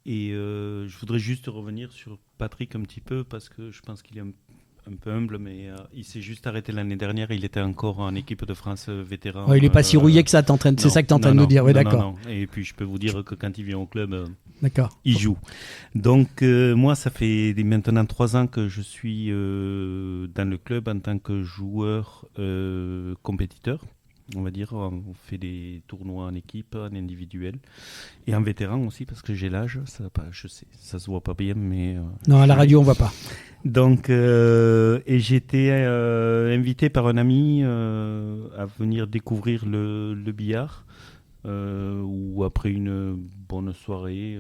G: Et je voudrais juste revenir sur Patrick un petit peu, parce que je pense qu'il est un peu humble, mais il s'est juste arrêté l'année dernière. Il était encore en équipe de France vétéran.
B: Ouais, il n'est pas si rouillé que ça, c'est ça que tu es en train de nous dire. Oui, d'accord.
G: Non. Et puis je peux vous dire que quand il vient au club,
B: d'accord,
G: il joue. Donc moi, ça fait maintenant 3 ans que je suis dans le club en tant que joueur compétiteur. on va dire. On fait des tournois en équipe, en individuel et en vétéran aussi parce que j'ai l'âge. Je sais, ça se voit pas bien, mais
B: Non, à la radio, on voit pas.
G: donc et j'étais invité par un ami à venir découvrir le billard. Où après une bonne soirée,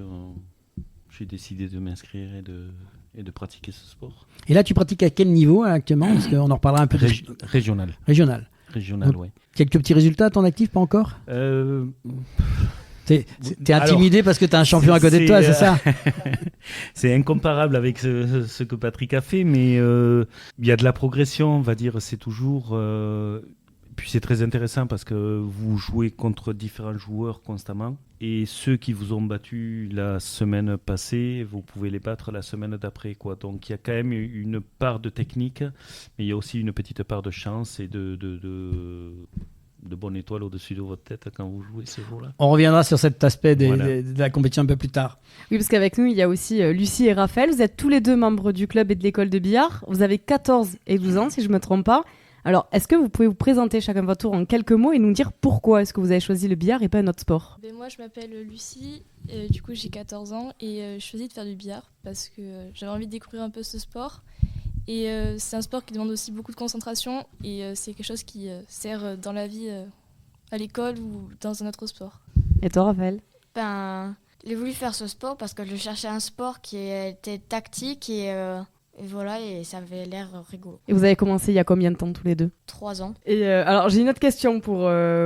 G: j'ai décidé de m'inscrire et de pratiquer ce sport.
B: Et là, tu pratiques à quel niveau actuellement? Parce qu'on en reparlera un peu.
G: Régional.
B: Régional.
G: Régional, oui.
B: Quelques petits résultats à ton actif, pas encore? T'es intimidé parce que t'as un champion à côté de toi, c'est ça?
G: C'est incomparable avec ce que Patrick a fait, mais il y a de la progression, on va dire. C'est toujours... Puis c'est très intéressant parce que vous jouez contre différents joueurs constamment et ceux qui vous ont battu la semaine passée, vous pouvez les battre la semaine d'après, quoi. Donc il y a quand même une part de technique, mais il y a aussi une petite part de chance et de bonne étoile au-dessus de votre tête quand vous jouez ces jours-là.
B: On reviendra sur cet aspect
G: Voilà.
B: de la compétition un peu plus tard.
C: Oui, parce qu'avec nous, il y a aussi Lucie et Raphaël. Vous êtes tous les deux membres du club et de l'école de billard. Vous avez 14 et 12 ans, si je ne me trompe pas. Alors, est-ce que vous pouvez vous présenter chacun votre tour en quelques mots et nous dire pourquoi est-ce que vous avez choisi le billard et pas un autre sport?
H: Moi, je m'appelle Lucie, du coup j'ai 14 ans et je choisis de faire du billard parce que j'avais envie de découvrir un peu ce sport. Et c'est un sport qui demande aussi beaucoup de concentration et c'est quelque chose qui sert dans la vie à l'école ou dans un autre sport.
C: Et toi, Raphaël?
I: J'ai voulu faire ce sport parce que je cherchais un sport qui était tactique et voilà, et ça avait l'air rigolo.
C: Et vous avez commencé il y a combien de temps tous les deux?
I: 3 ans.
C: Et alors, j'ai une autre question pour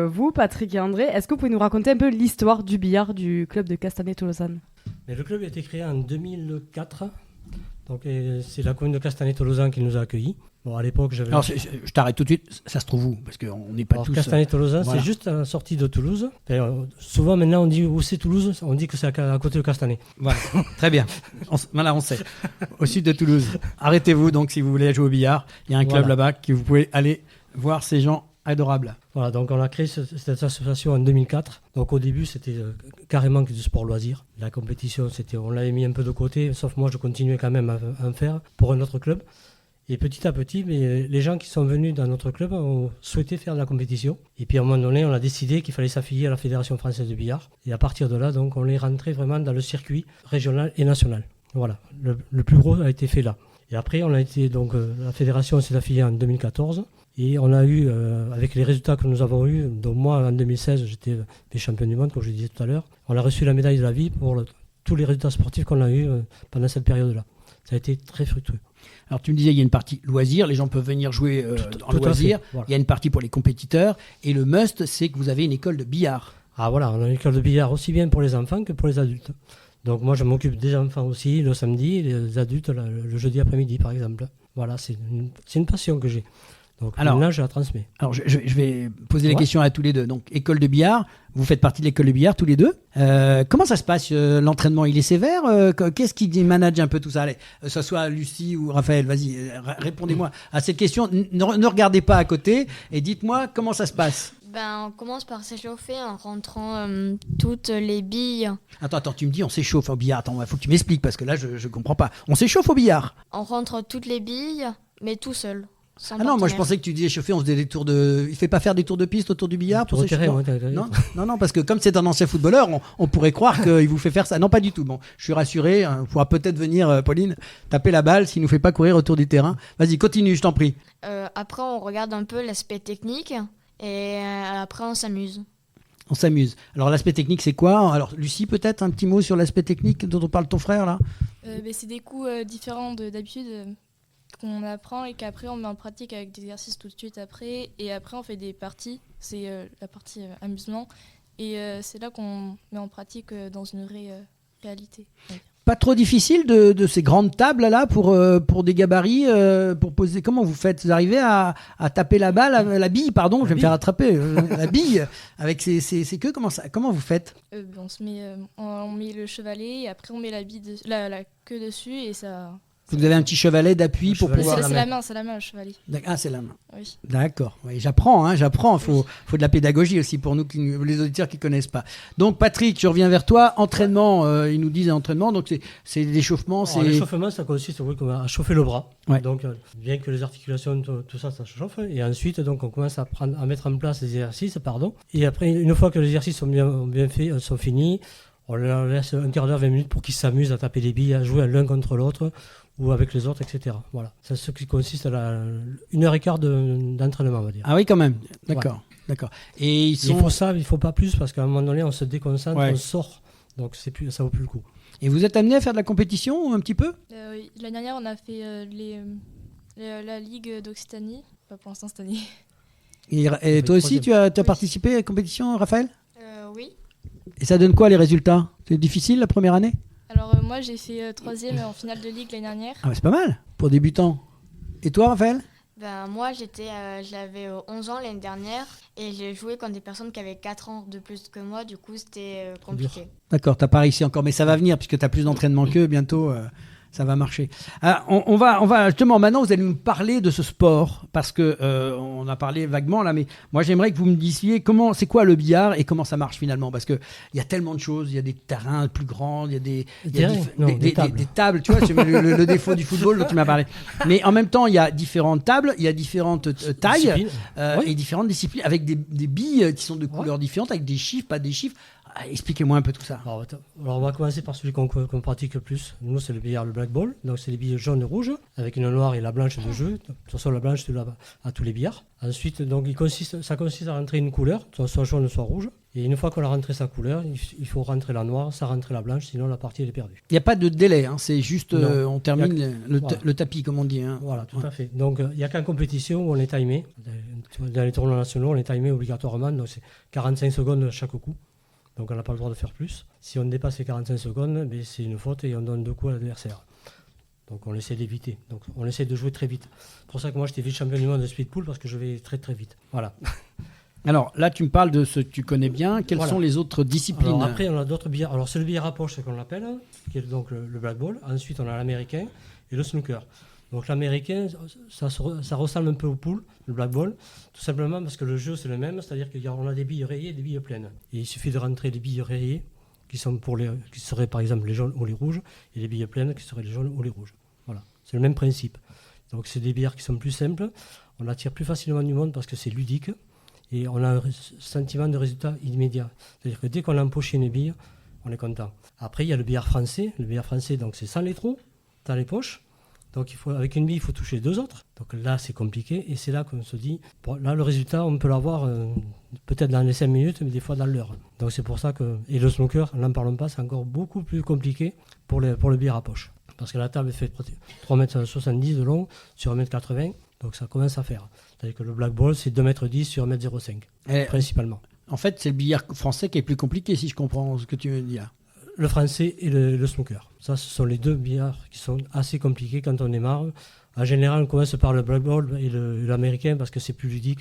C: vous, Patrick et André. Est-ce que vous pouvez nous raconter un peu l'histoire du billard du club de Castanet-Tolosan?
F: Mais le club a été créé en 2004. Donc, c'est la commune de Castanet-Tolosan qui nous a accueillis. Bon, à l'époque, j'avais...
B: Alors, je t'arrête tout de suite. Ça se trouve où? Parce qu'on n'est pas tous...
F: Castanet-Tolosan,
B: voilà.
F: c'est juste à la sortie de Toulouse. Souvent, maintenant, on dit où c'est Toulouse. On dit que c'est à côté de Castanet.
B: Voilà, très bien. Voilà, on sait. Au sud de Toulouse. Arrêtez-vous donc si vous voulez jouer au billard. Il y a un club là-bas que vous pouvez aller voir ces gens adorables.
F: Voilà, donc on a créé cette association en 2004. Donc au début, c'était carrément que du sport loisir. La compétition, on l'avait mis un peu de côté, sauf moi, je continuais quand même à en faire pour un autre club. Et petit à petit, les gens qui sont venus dans notre club ont souhaité faire de la compétition. Et puis à un moment donné, on a décidé qu'il fallait s'affilier à la Fédération française de billard. Et à partir de là, donc, on est rentré vraiment dans le circuit régional et national. Voilà, le plus gros a été fait là. Et après, la fédération s'est affiliée en 2014. Et on a eu, avec les résultats que nous avons eus, donc moi en 2016, j'étais vice-champion du monde, comme je disais tout à l'heure. On a reçu la médaille de la vie pour tous les résultats sportifs qu'on a eus pendant cette période-là. Ça a été très fructueux.
B: Alors tu me disais, il y a une partie loisir, les gens peuvent venir jouer en loisir. Voilà. Il y a une partie pour les compétiteurs. Et le must, c'est que vous avez une école de billard.
F: Ah voilà, on a une école de billard aussi bien pour les enfants que pour les adultes. Donc moi, je m'occupe des enfants aussi le samedi, et les adultes le jeudi après-midi, par exemple. Voilà, c'est une passion que j'ai. Donc maintenant, je la transmets.
B: Alors, je vais poser les questions à tous les deux. Donc, école de billard, vous faites partie de l'école de billard tous les deux. Comment ça se passe l'entraînement? Il est sévère? Qu'est-ce qui manage un peu tout ça? Allez, que ce soit Lucie ou Raphaël, vas-y, répondez-moi à cette question. Ne regardez pas à côté et dites-moi comment ça se passe.
I: On commence par s'échauffer en rentrant toutes les billes.
B: Attends, tu me dis on s'échauffe au billard. Attends, il faut que tu m'expliques parce que là, je comprends pas. On s'échauffe au billard?
I: On rentre toutes les billes, mais tout seul.
B: Ah non, moi je pensais que tu disais échauffer, on faisait des tours de... Il fait pas faire des tours de piste autour du billard pour s'échauffer? Non, parce que comme c'est un ancien footballeur, on pourrait croire qu'il vous fait faire ça. Non, pas du tout. Bon, je suis rassuré. On pourra peut-être venir, Pauline, taper la balle s'il nous fait pas courir autour du terrain. Vas-y, continue, je t'en prie.
I: Après, on regarde un peu l'aspect technique et après, on s'amuse.
B: On s'amuse. Alors l'aspect technique, c'est quoi? Alors Lucie, peut-être un petit mot sur l'aspect technique dont on parle ton frère là?
H: C'est des coups différents d'habitude. Qu'on apprend et qu'après on met en pratique avec des exercices tout de suite après, et après on fait des parties, c'est la partie amusement, et c'est là qu'on met en pratique dans une vraie réalité.
B: Pas trop difficile de ces grandes tables là pour des gabarits, pour poser. Comment vous faites? Vous arrivez à taper la balle, la bille, pardon, je vais me faire attraper, la bille avec ses queues. Comment vous faites?
H: On met le chevalet et après on met la queue dessus et ça
B: Vous avez un petit chevalet d'appui pour
F: chevalet,
B: pouvoir...
H: C'est la main le chevalet.
B: Ah, c'est la main.
H: Oui.
B: D'accord. Oui, j'apprends. Faut de la pédagogie aussi pour nous, les auditeurs qui connaissent pas. Donc, Patrick, je reviens vers toi. Entraînement, ils nous disent entraînement. Donc, c'est l'échauffement.
F: L'échauffement, ça consiste à chauffer le bras.
B: Ouais.
F: Donc, bien que les articulations, tout ça, ça chauffe. Et ensuite, donc, on commence à mettre en place les exercices. Et après, une fois que les exercices sont bien faits, sont finis, on leur laisse un quart d'heure, 20 minutes pour qu'ils s'amusent à taper des billes, à jouer l'un contre l'autre ou avec les autres, etc. Voilà. C'est ce qui consiste à 1h15 d'entraînement, on va dire.
B: Ah oui, quand même. D'accord. D'accord. Et
F: il faut pas plus parce qu'à un moment donné, on se déconcentre, on sort. Donc ça vaut plus le coup.
B: Et vous êtes amené à faire de la compétition un petit peu ?
H: Oui. L'année dernière, on a fait la Ligue d'Occitanie. Pas pour l'instant cette année.
B: Et toi aussi, tu as participé à la compétition, Raphaël ?
I: Oui.
B: Et ça donne quoi les résultats ? C'est difficile la première année ?
H: Alors moi j'ai fait 3e en finale de ligue l'année dernière.
B: Ah bah c'est pas mal pour débutant. Et toi Raphaël ?
I: Moi j'avais 11 ans l'année dernière et j'ai joué contre des personnes qui avaient 4 ans de plus que moi, du coup c'était compliqué.
B: D'accord, t'as pas réussi encore, mais ça va venir puisque t'as plus d'entraînement qu'eux, bientôt ça va marcher. On va justement, maintenant vous allez nous parler de ce sport parce que on a parlé vaguement là, mais moi j'aimerais que vous me disiez c'est quoi le billard et comment ça marche finalement, parce que il y a tellement de choses, il y a des terrains plus grands, il y a des tables, tu vois, c'est le défaut du football dont tu m'as parlé. Mais en même temps, il y a différentes tables, il y a différentes tailles et différentes disciplines avec des billes qui sont de couleurs différentes, avec des chiffres, pas des chiffres. Expliquez-moi un peu tout ça.
F: Alors on va commencer par celui qu'on pratique le plus. Nous, c'est le billard, le black ball. Donc c'est les billes jaunes et rouges avec une noire et la blanche de jeu. De toute façon, la blanche, c'est là à tous les billards. Ensuite, donc, ça consiste à rentrer une couleur, soit jaune, soit rouge. Et une fois qu'on a rentré sa couleur, il faut rentrer la noire, ça rentrer la blanche, sinon la partie elle est perdue.
B: Il n'y a pas de délai, c'est juste on termine le tapis, comme on dit.
F: Voilà, tout à fait. Donc il n'y a qu'en compétition où on est timé. Dans les tournois nationaux, on est timé obligatoirement, donc c'est 45 secondes chaque coup. Donc on n'a pas le droit de faire plus. Si on dépasse les 45 secondes, c'est une faute et on donne 2 coups à l'adversaire. Donc on essaie d'éviter. Donc on essaie de jouer très vite. C'est pour ça que moi j'étais vice-champion du monde de speed pool parce que je vais très très vite. Voilà.
B: Alors là tu me parles de ce que tu connais bien. Quelles sont les autres disciplines ?
F: Alors, après on a d'autres billards. Alors c'est le billard à poche, c'est qu'on l'appelle, qui est donc le black ball. Ensuite on a l'américain et le snooker. Donc l'américain, ça ressemble un peu au pool, le black ball, tout simplement parce que le jeu c'est le même, c'est-à-dire qu'on a des billes rayées et des billes pleines. Et il suffit de rentrer les billes rayées, qui seraient par exemple les jaunes ou les rouges, et les billes pleines qui seraient les jaunes ou les rouges. Voilà, c'est le même principe. Donc c'est des billards qui sont plus simples, on attire plus facilement du monde parce que c'est ludique, et on a un sentiment de résultat immédiat. C'est-à-dire que dès qu'on a empoché une bille, on est content. Après il y a le billard français, donc c'est sans les trous, dans les poches. Donc avec une bille, il faut toucher 2 autres. Donc là, c'est compliqué. Et c'est là qu'on se dit, là, le résultat, on peut l'avoir peut-être dans les 5 minutes, mais des fois dans l'heure. Donc c'est pour ça que... Et le snooker, n'en parlons pas, c'est encore beaucoup plus compliqué pour le billard à poche. Parce que la table fait 3,70 m de long sur 1,80 m. Donc ça commence à faire. C'est-à-dire que le black ball, c'est 2,10 m sur 1,05 m, principalement.
B: En fait, c'est le billard français qui est plus compliqué, si je comprends ce que tu veux dire.
F: Le français et le snooker. Ça, ce sont les 2 billards qui sont assez compliqués quand on démarre. En général, on commence par le black ball et l'américain parce que c'est plus ludique.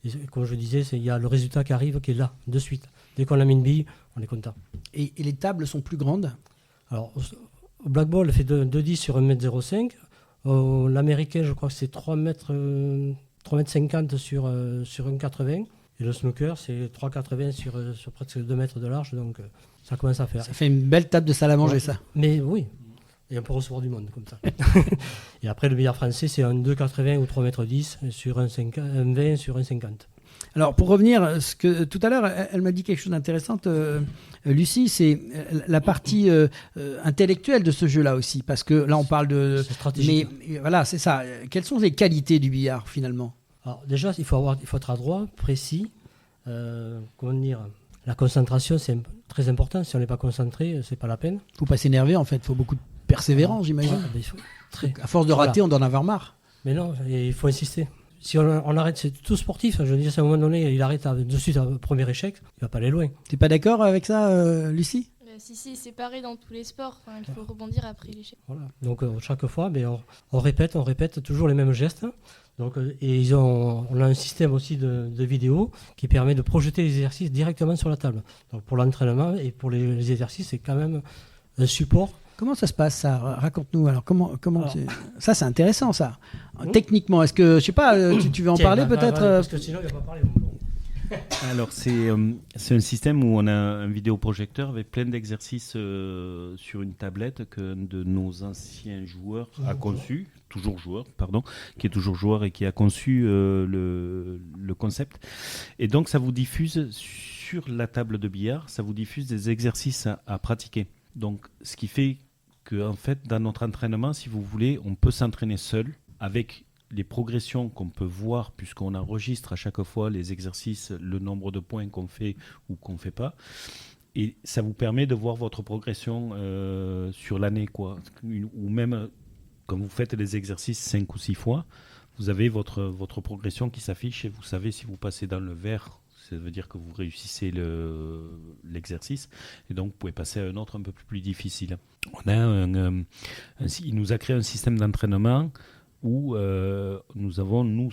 F: Et comme je disais, il y a le résultat qui arrive, qui est là, de suite. Dès qu'on a mis une bille, on est content.
B: Et les tables sont plus grandes ?
F: Alors, au black ball, elle fait 2,10 sur 1,05 m. L'américain, je crois que c'est 3,50 m sur 1,80 m. Et le snooker, c'est 3,80 m sur presque 2 mètres de large. Donc, ça commence à faire.
B: Ça fait une belle table de salle à manger, ça.
F: Mais oui, et on peut recevoir du monde comme ça. Et après, le billard français, c'est un 2,80 ou 3,10 m sur 1,20 sur 1,50.
B: Alors, pour revenir, tout à l'heure, elle m'a dit quelque chose d'intéressant, Lucie, c'est la partie intellectuelle de ce jeu-là aussi. Parce que là, on parle de...
F: C'est stratégique.
B: Mais voilà, c'est ça. Quelles sont les qualités du billard, finalement ?
F: Alors, déjà, il faut être adroit, précis. Comment dire ? La concentration, c'est très important. Si on n'est pas concentré, c'est pas la peine.
B: Il ne faut pas s'énerver, en fait. Il faut beaucoup de persévérance, j'imagine. À force de rater, on doit en avoir marre.
F: Mais non, il faut insister. Si on arrête, c'est tout sportif. Je veux dire, si à un moment donné, il arrête de suite au premier échec, il ne va pas aller loin.
B: Tu n'es pas d'accord avec ça, Lucie ?
H: Si, c'est pareil dans tous les sports. Enfin, il faut rebondir après l'échec.
F: Voilà. Donc, chaque fois, on répète toujours les mêmes gestes. Donc, et on a un système aussi de vidéo qui permet de projeter les exercices directement sur la table. Donc pour l'entraînement et pour les exercices, c'est quand même un support
B: Comment ça se passe, ça? Raconte-nous. Alors, comment
F: Alors,
B: ça, c'est intéressant, ça. Techniquement, est-ce que, je sais pas, tu veux en parler peut-être
F: Parce que sinon, il ne va pas parler. Bon.
G: Alors, c'est un système où on a un vidéoprojecteur avec plein d'exercices sur une tablette qu'un de nos anciens joueurs a conçu, qui est toujours joueur et qui a conçu le concept. Et donc, ça vous diffuse sur la table de billard, ça vous diffuse des exercices à pratiquer. Donc, ce qui fait que, en fait, dans notre entraînement, si vous voulez, on peut s'entraîner seul avec les progressions qu'on peut voir, puisqu'on enregistre à chaque fois les exercices, le nombre de points qu'on fait ou qu'on ne fait pas. Et ça vous permet de voir votre progression sur l'année, quoi. Ou même, quand vous faites les exercices 5 ou 6 fois, vous avez votre progression qui s'affiche et vous savez si vous passez dans le vert, ça veut dire que vous réussissez l'exercice. Et donc, vous pouvez passer à un autre un peu plus difficile. Il nous a créé un système d'entraînement où nous avons,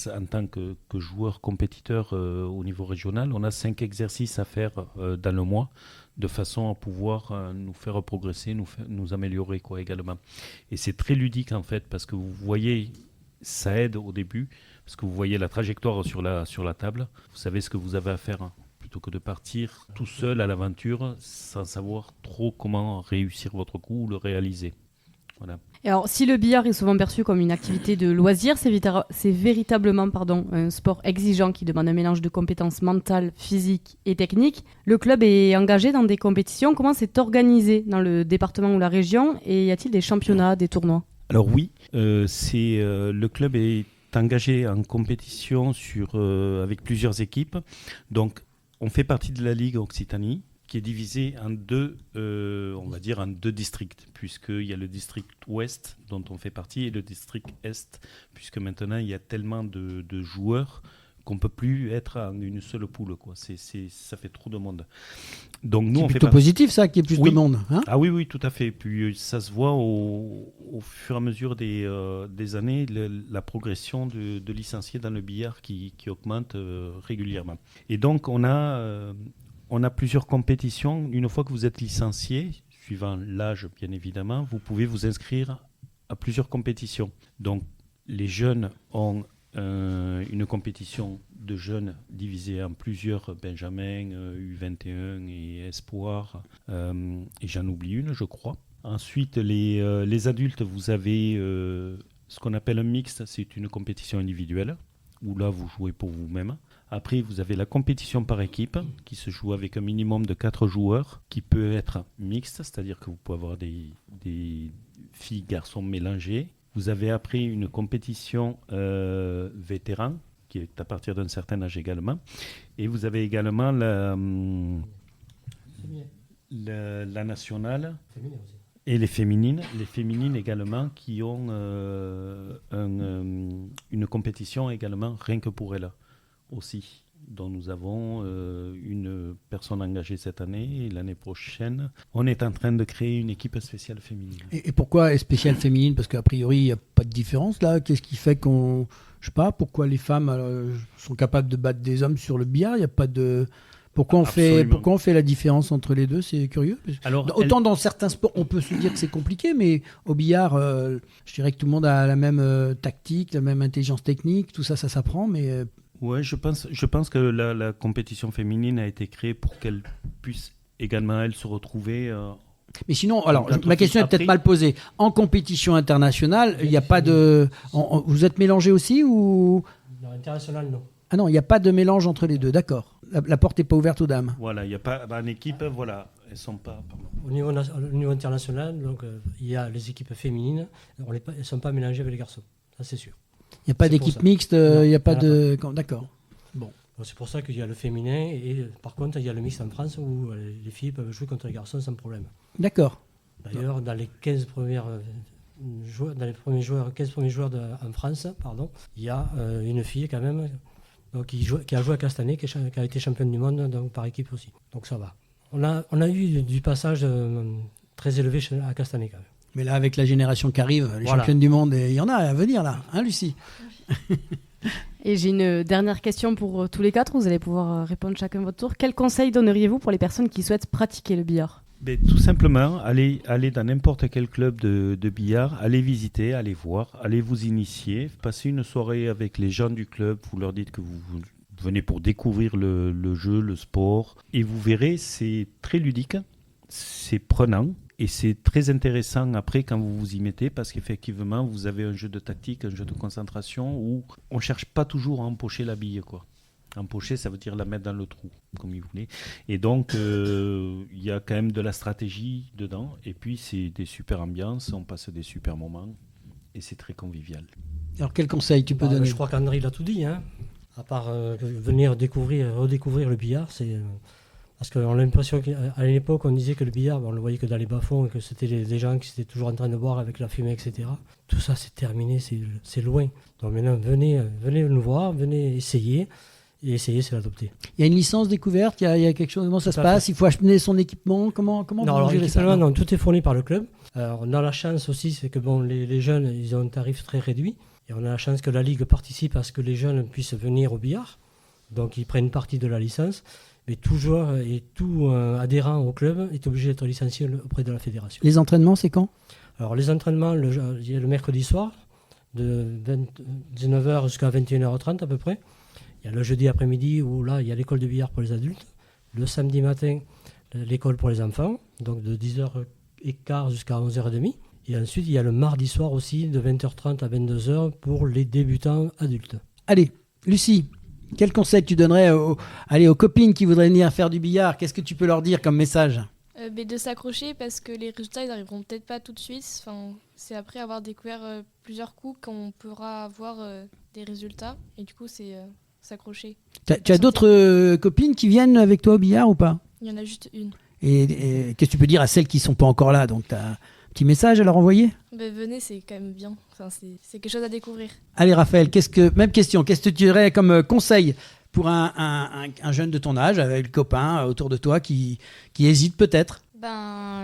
G: en tant que joueurs compétiteurs au niveau régional, on a 5 exercices à faire dans le mois, de façon à pouvoir nous faire progresser, nous améliorer quoi, également. Et c'est très ludique en fait, parce que vous voyez, ça aide au début, parce que vous voyez la trajectoire sur la table, vous savez ce que vous avez à faire, hein, plutôt que de partir tout seul à l'aventure sans savoir trop comment réussir votre coup ou le réaliser. Voilà.
C: Et alors, si le billard est souvent perçu comme une activité de loisir, c'est véritablement un sport exigeant qui demande un mélange de compétences mentales, physiques et techniques. Le club est engagé dans des compétitions. Comment c'est organisé dans le département ou la région? Et y a-t-il des championnats, des tournois?
G: Alors oui, le club est engagé en compétition avec plusieurs équipes. Donc, on fait partie de la Ligue Occitanie, qui est divisé en deux districts, puisqu'il y a le district ouest dont on fait partie et le district est, puisque maintenant il y a tellement de joueurs qu'on ne peut plus être en une seule poule, quoi. Ça fait trop de monde. Donc, nous,
B: c'est plutôt positif, ça, qu'il y ait plus de monde. Hein,
G: ah oui, tout à fait. Puis ça se voit au fur et à mesure des années, la progression de licenciés dans le billard qui augmente régulièrement. Et donc, on a plusieurs compétitions. Une fois que vous êtes licencié, suivant l'âge bien évidemment, vous pouvez vous inscrire à plusieurs compétitions. Donc les jeunes ont une compétition de jeunes divisée en plusieurs Benjamin, U21 et Espoir, et j'en oublie une je crois. Ensuite les adultes, vous avez ce qu'on appelle un mixte, c'est une compétition individuelle où là vous jouez pour vous-même. Après, vous avez la compétition par équipe qui se joue avec un minimum de 4 joueurs, qui peut être mixte, c'est-à-dire que vous pouvez avoir des filles, garçons mélangés. Vous avez après une compétition vétéran, qui est à partir d'un certain âge également. Et vous avez également la nationale et les féminines également, qui ont une compétition également rien que pour elles aussi, dont nous avons une personne engagée cette année, et l'année prochaine, on est en train de créer une équipe spéciale féminine.
B: Et pourquoi spéciale féminine? Parce qu'a priori, il n'y a pas de différence là. Qu'est-ce qui fait qu'on... Je sais pas, pourquoi les femmes sont capables de battre des hommes sur le billard? Il n'y a pas de... Pourquoi on fait la différence entre les deux? C'est curieux. Alors, autant dans certains sports, on peut se dire que c'est compliqué, mais au billard, je dirais que tout le monde a la même tactique, la même intelligence technique, tout ça, ça s'apprend, mais...
G: Ouais, je pense que la compétition féminine a été créée pour qu'elle puisse également, elle, se retrouver...
B: Mais sinon, alors, ma question est peut-être mal posée. En compétition internationale, il n'y a pas de... vous êtes mélangés aussi ou...
F: Non, international, non.
B: Ah non, il n'y a pas de mélange entre les deux, d'accord. La porte n'est pas ouverte aux dames.
G: Voilà, il n'y a pas... en équipe, voilà, elles sont pas...
F: Au niveau international, donc, il y a les équipes féminines, elles ne sont pas mélangées avec les garçons, ça c'est sûr.
B: Il n'y a pas d'équipe mixte, il n'y a pas de... D'accord. Bon.
F: Donc, c'est pour ça qu'il y a le féminin et par contre il y a le mixte en France où les filles peuvent jouer contre les garçons sans problème.
B: D'accord.
F: D'ailleurs, dans les 15 premiers joueurs en France, il y a une fille quand même donc, qui a joué à Castanet, qui a été championne du monde donc, par équipe aussi. Donc ça va. On a eu du passage très élevé à Castanet quand même.
B: Mais là, avec la génération qui arrive, les championnes du monde, il y en a à venir là, hein Lucie?
C: Et j'ai une dernière question pour tous les quatre, vous allez pouvoir répondre chacun votre tour. Quel conseil donneriez-vous pour les personnes qui souhaitent pratiquer le billard?
G: Tout simplement, allez dans n'importe quel club de billard, allez visiter, allez voir, allez vous initier, passez une soirée avec les gens du club, vous leur dites que vous venez pour découvrir le jeu, le sport, et vous verrez, c'est très ludique, c'est prenant, et c'est très intéressant après quand vous vous y mettez, parce qu'effectivement, vous avez un jeu de tactique, un jeu de concentration, où on ne cherche pas toujours à empocher la bille, quoi. Empocher, ça veut dire la mettre dans le trou, comme il voulait. Et donc, il y a quand même de la stratégie dedans. Et puis, c'est des super ambiances, on passe des super moments. Et c'est très convivial.
B: Alors, quel conseil tu peux donner ?
F: Je crois qu'André l'a tout dit. Hein. À part venir redécouvrir le billard, c'est... parce qu'on a l'impression qu'à l'époque, on disait que le billard, on le voyait que dans les bas-fonds, et que c'était des gens qui étaient toujours en train de boire avec la fumée, etc. Tout ça, c'est terminé, c'est loin. Donc maintenant, venez nous voir, venez essayer. Et essayer, c'est l'adopter.
B: Il y a une licence découverte, il y a quelque chose, comment ça se passe ? Il faut acheter son équipement, comment vous gérez ça ?
F: Non, tout est fourni par le club. Alors, on a la chance aussi, c'est que les jeunes, ils ont un tarif très réduit. Et on a la chance que la Ligue participe à ce que les jeunes puissent venir au billard. Donc, ils prennent une partie de la licence. Mais tout joueur et tout adhérent au club est obligé d'être licencié auprès de la fédération.
B: Les entraînements, c'est quand ?
F: Alors, les entraînements, il y a le mercredi soir, de 19h jusqu'à 21h30 à peu près. Il y a le jeudi après-midi où là, il y a l'école de billard pour les adultes. Le samedi matin, l'école pour les enfants, donc de 10h15 jusqu'à 11h30. Et ensuite, il y a le mardi soir aussi, de 20h30 à 22h pour les débutants adultes.
B: Allez, Lucie, quel conseil tu donnerais aux copines qui voudraient venir faire du billard ? Qu'est-ce que tu peux leur dire comme message ?
H: De s'accrocher parce que les résultats, ils n'arriveront peut-être pas tout de suite. Enfin, c'est après avoir découvert plusieurs coups qu'on pourra avoir des résultats. Et du coup, c'est... s'accrocher.
B: Tu as d'autres copines qui viennent avec toi au billard ou pas ?
H: Il y en a juste une.
B: Et qu'est-ce que tu peux dire à celles qui ne sont pas encore là ? Donc, tu as un petit message à leur envoyer ?
H: Venez, c'est quand même bien. Enfin, c'est quelque chose à découvrir.
B: Allez, Raphaël, même question. Qu'est-ce que tu dirais comme conseil pour un jeune de ton âge, avec le copain autour de toi qui hésite peut-être ?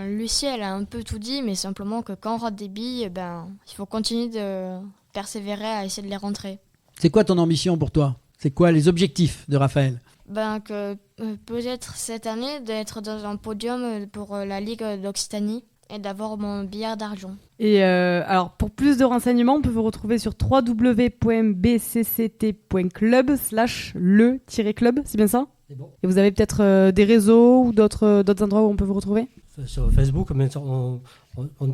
I: Lucie, elle a un peu tout dit, mais simplement que quand on rate des billes, il faut continuer de persévérer à essayer de les rentrer.
B: C'est quoi ton ambition pour toi ? C'est quoi les objectifs de Raphaël ?
I: Que peut-être cette année d'être dans un podium pour la Ligue d'Occitanie et d'avoir mon billard d'argent.
C: Et alors pour plus de renseignements, on peut vous retrouver sur www.bcct.club/le-club, c'est bien ça ?
F: C'est bon.
C: Et vous avez peut-être des réseaux ou d'autres endroits où on peut vous retrouver ?
F: Sur Facebook, on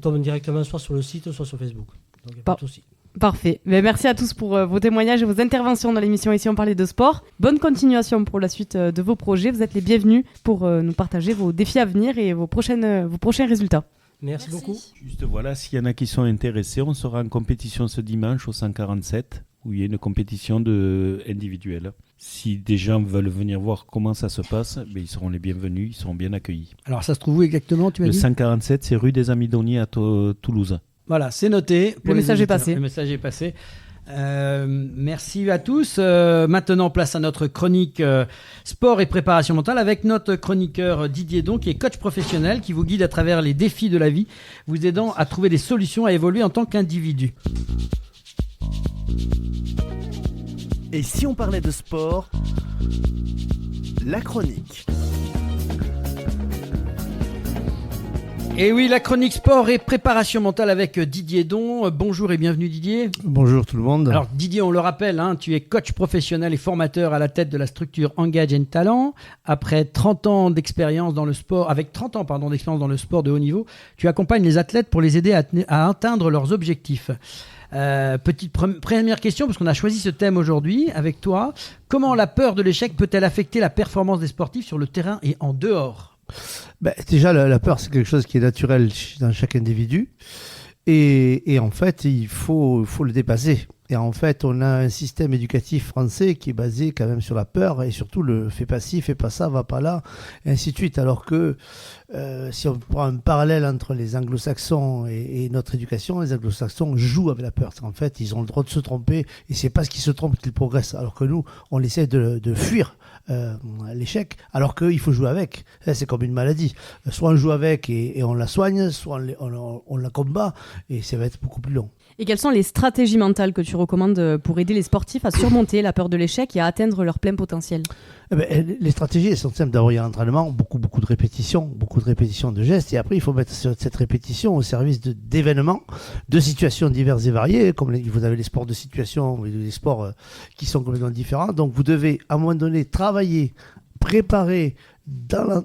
F: tombe directement soit sur le site, soit sur Facebook. Donc il n'y a pas de souci.
C: Parfait. Merci à tous pour vos témoignages et vos interventions dans l'émission Ici on parlait de sport. Bonne continuation pour la suite de vos projets. Vous êtes les bienvenus pour nous partager vos défis à venir et vos prochains résultats.
F: Merci beaucoup.
G: Juste voilà, s'il y en a qui sont intéressés, on sera en compétition ce dimanche au 147 où il y a une compétition individuelle. Si des gens veulent venir voir comment ça se passe, ils seront les bienvenus, ils seront bien accueillis.
B: Alors ça se trouve où exactement, tu m'as dit ?
G: Le 147, c'est rue des Amidonniers à Toulouse.
B: Voilà, c'est noté.
C: Le message est passé.
B: Le message est passé. Merci à tous. Maintenant, place à notre chronique sport et préparation mentale avec notre chroniqueur Didier Don, qui est coach professionnel, qui vous guide à travers les défis de la vie, vous aidant à trouver des solutions à évoluer en tant qu'individu.
A: Et si on parlait de sport, la chronique.
B: Et oui, la chronique sport et préparation mentale avec Didier Don. Bonjour et bienvenue Didier.
J: Bonjour tout le monde.
B: Alors Didier, on le rappelle, tu es coach professionnel et formateur à la tête de la structure Engage & Talent. Après 30 ans d'expérience dans le sport, d'expérience dans le sport de haut niveau, tu accompagnes les athlètes pour les aider à atteindre leurs objectifs. Petite première question, parce qu'on a choisi ce thème aujourd'hui avec toi. Comment la peur de l'échec peut-elle affecter la performance des sportifs sur le terrain et en dehors ?
J: Déjà, la peur, c'est quelque chose qui est naturel dans chaque individu. Et en fait, il faut le dépasser. Et en fait, on a un système éducatif français qui est basé quand même sur la peur et surtout le fais pas ci, fais pas ça, va pas là, et ainsi de suite. Alors que si on prend un parallèle entre les anglo-saxons et notre éducation, les anglo-saxons jouent avec la peur. En fait, ils ont le droit de se tromper et c'est parce qu'ils se trompent qu'ils progressent. Alors que nous, on essaie de fuir l'échec, alors qu'il faut jouer avec. C'est comme une maladie. Soit on joue avec et on la soigne, soit on la combat et ça va être beaucoup plus long.
C: Et quelles sont les stratégies mentales que tu recommandes pour aider les sportifs à surmonter la peur de l'échec et à atteindre leur plein potentiel ?
J: Les stratégies, elles sont simples. D'abord, il y a l'entraînement, beaucoup de répétitions de gestes. Et après, il faut mettre cette répétition au service d'événements, de situations diverses et variées. Comme vous avez les sports de situation, les sports qui sont complètement différents. Donc, vous devez, à un moment donné, travailler, préparer dans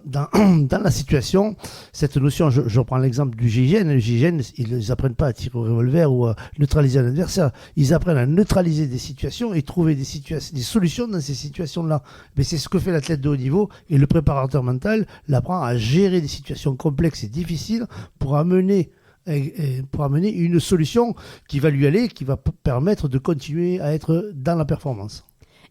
J: la situation cette notion. Je reprends l'exemple du GIGN. Le GIGN, ils apprennent pas à tirer au revolver ou à neutraliser un adversaire. Ils apprennent à neutraliser des situations et trouver des solutions dans ces situations-là. Mais c'est ce que fait l'athlète de haut niveau, et le préparateur mental l'apprend à gérer des situations complexes et difficiles pour amener une solution qui va lui aller, qui va permettre de continuer à être dans la performance.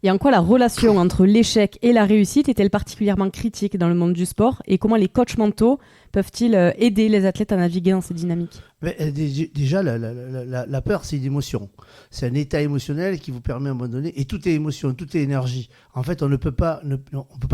C: Et en quoi la relation entre l'échec et la réussite est-elle particulièrement critique dans le monde du sport, et comment les coachs mentaux peuvent-ils aider les athlètes à naviguer dans ces dynamiques ?
J: Déjà, la peur, c'est une émotion. C'est un état émotionnel qui vous permet à un moment donné, et tout est émotion, tout est énergie. En fait, on ne peut pas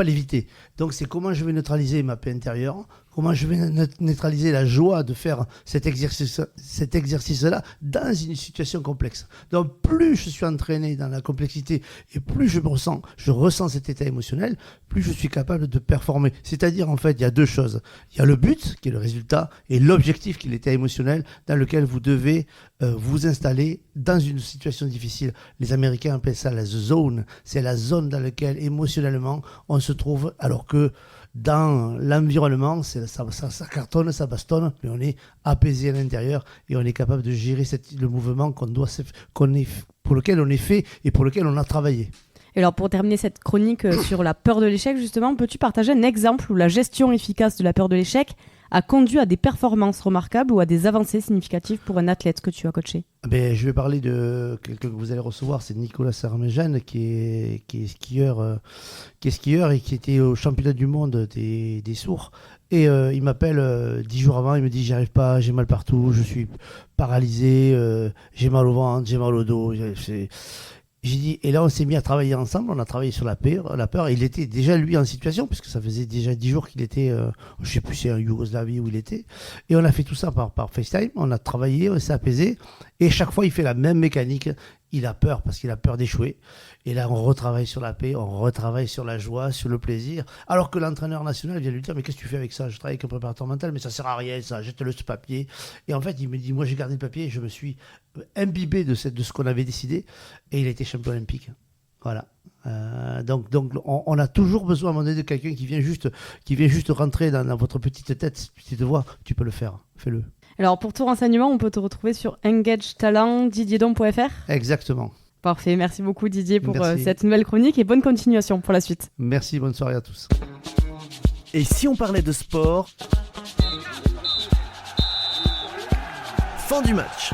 J: l'éviter. Donc, c'est comment je vais neutraliser ma paix intérieure, comment je vais neutraliser la joie de faire cet exercice-là dans une situation complexe. Donc, plus je suis entraîné dans la complexité et plus je ressens cet état émotionnel, plus je suis capable de performer. C'est-à-dire, en fait, il y a deux choses. Il y a le but, qui est le résultat, et l'objectif, qui est l'état émotionnel, dans lequel vous devez vous installer dans une situation difficile. Les Américains appellent ça la zone. C'est la zone dans laquelle, émotionnellement, on se trouve, alors que dans l'environnement, ça cartonne, ça bastonne, mais on est apaisé à l'intérieur et on est capable de gérer le mouvement pour lequel on est fait et pour lequel on a travaillé.
C: Et alors, pour terminer cette chronique sur la peur de l'échec, justement, peux-tu partager un exemple où la gestion efficace de la peur de l'échec a conduit à des performances remarquables ou à des avancées significatives pour un athlète que tu as coaché ?
J: Je vais parler de quelqu'un que vous allez recevoir, c'est Nicolas Sarmejane, qui est skieur et qui était au championnat du monde des sourds. Et il m'appelle 10 jours avant, il me dit j'y arrive pas, j'ai mal partout, je suis paralysé, j'ai mal au ventre, j'ai mal au dos. J'ai dit, et là on s'est mis à travailler ensemble, on a travaillé sur la peur. Il était déjà lui en situation, puisque ça faisait déjà 10 jours qu'il était, je sais plus si c'est en Yougoslavie où il était, et on a fait tout ça par FaceTime, on a travaillé, on s'est apaisé, et chaque fois il fait la même mécanique. Il a peur parce qu'il a peur d'échouer. Et là, on retravaille sur la paix, on retravaille sur la joie, sur le plaisir. Alors que l'entraîneur national vient lui dire, mais qu'est-ce que tu fais avec ça ? Je travaille avec un préparateur mental, mais ça sert à rien, ça, jette-le ce papier. Et en fait, il me dit, moi j'ai gardé le papier et je me suis imbibé de ce qu'on avait décidé. Et il a été champion olympique. Voilà. Donc on a toujours besoin à un moment donné de quelqu'un qui vient juste rentrer dans votre petite tête, petite voix. Tu peux le faire, fais-le.
C: Alors, pour tout renseignement, on peut te retrouver sur engagetalent.didierdon.fr.
J: Exactement.
C: Parfait, merci beaucoup Didier pour cette nouvelle chronique et bonne continuation pour la suite.
J: Merci, bonne soirée à tous.
A: Et si on parlait de sport ? Fin du match.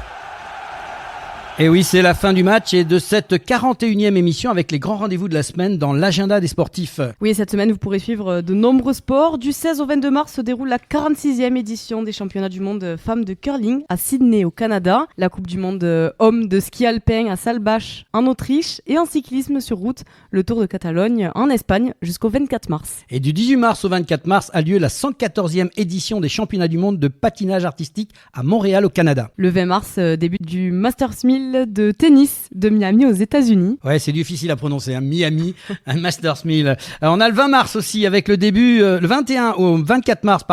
B: Et oui, c'est la fin du match et de cette 41e émission avec les grands rendez-vous de la semaine dans l'agenda des sportifs.
C: Oui, cette semaine, vous pourrez suivre de nombreux sports. Du 16 au 22 mars se déroule la 46e édition des championnats du monde femmes de curling à Sydney, au Canada. La Coupe du monde hommes de ski alpin à Saalbach, en Autriche. Et en cyclisme sur route, le Tour de Catalogne en Espagne jusqu'au 24 mars.
B: Et du 18 mars au 24 mars a lieu la 114e édition des championnats du monde de patinage artistique à Montréal, au Canada.
C: Le 20 mars, début du Masters 1000 de tennis de Miami aux États-Unis.
B: Ouais, c'est difficile à prononcer, Miami, un Masters 1000. On a le 20 mars aussi avec le début, le 21 au 24 mars,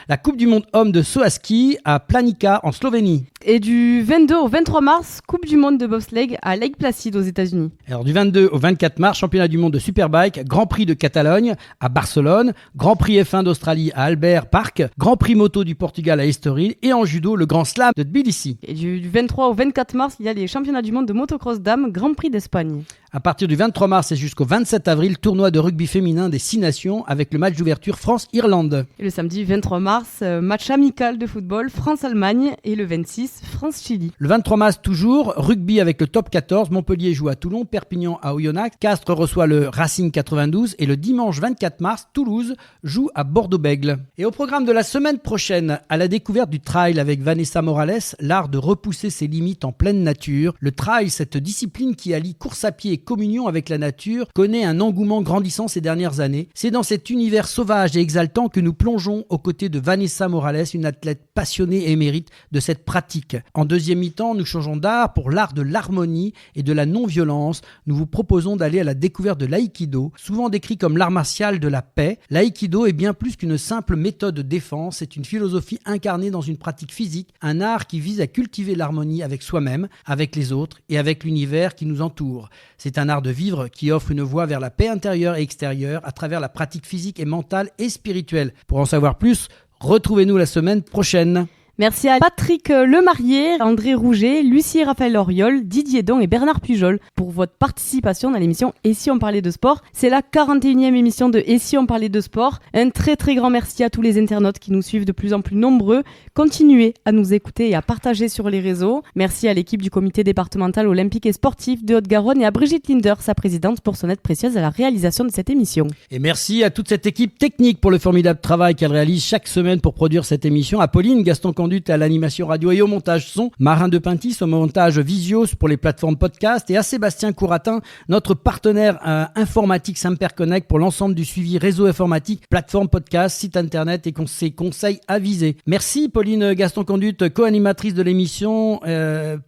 B: la Coupe du monde homme de saut à ski à Planica en Slovénie.
C: Et du 22 au 23 mars, Coupe du monde de bobsleigh à Lake Placid aux États-Unis.
B: Alors du 22 au 24 mars, championnat du monde de Superbike, Grand Prix de Catalogne à Barcelone, Grand Prix F1 d'Australie à Albert Park, Grand Prix moto du Portugal à Estoril et en judo, le Grand Slam de Tbilissi.
C: Et du 23 au 24 mars, il y a les championnats du monde de motocross dames, Grand Prix d'Espagne.
B: À partir du 23 mars et jusqu'au 27 avril, tournoi de rugby féminin des 6 nations avec le match d'ouverture France-Irlande.
C: Et le samedi 23 mars, match amical de football France-Allemagne et le 26, France-Chili.
B: Le 23 mars toujours, rugby avec le top 14, Montpellier joue à Toulon, Perpignan à Oyonnax, Castres reçoit le Racing 92 et le dimanche 24 mars, Toulouse joue à Bordeaux-Bègles. Et au programme de la semaine prochaine, à la découverte du trail avec Vanessa Morales, l'art de repousser ses limites en pleine nature. Le trail, cette discipline qui allie course à pied et et communion avec la nature connaît un engouement grandissant ces dernières années. C'est dans cet univers sauvage et exaltant que nous plongeons aux côtés de Vanessa Morales, une athlète passionnée et émérite de cette pratique. En deuxième mi-temps, nous changeons d'art pour l'art de l'harmonie et de la non-violence. Nous vous proposons d'aller à la découverte de l'aïkido, souvent décrit comme l'art martial de la paix. L'aïkido est bien plus qu'une simple méthode de défense, c'est une philosophie incarnée dans une pratique physique, un art qui vise à cultiver l'harmonie avec soi-même, avec les autres et avec l'univers qui nous entoure. C'est un art de vivre qui offre une voie vers la paix intérieure et extérieure à travers la pratique physique et mentale et spirituelle. Pour en savoir plus, retrouvez-nous la semaine prochaine.
C: Merci à Patrick Lemarié, André Rouget, Lucie et Raphaël Auriol, Didier Don et Bernard Pujol pour votre participation dans l'émission Et si on parlait de sport. C'est la 41e émission de Et si on parlait de sport. Un très très grand merci à tous les internautes qui nous suivent de plus en plus nombreux. Continuez à nous écouter et à partager sur les réseaux. Merci à l'équipe du comité départemental olympique et sportif de Haute-Garonne et à Brigitte Linder, sa présidente, pour son aide précieuse à la réalisation de cette émission.
B: Et merci à toute cette équipe technique pour le formidable travail qu'elle réalise chaque semaine pour produire cette émission. À Pauline, Gaston Conduite à l'animation radio et au montage son, Marin de Pintis au montage visio pour les plateformes podcast et à Sébastien Couratin, notre partenaire informatique Samperconnect pour l'ensemble du suivi réseau informatique, plateforme podcast, site internet et ses conseils avisés. Merci Pauline Gaston Conduite, co-animatrice de l'émission,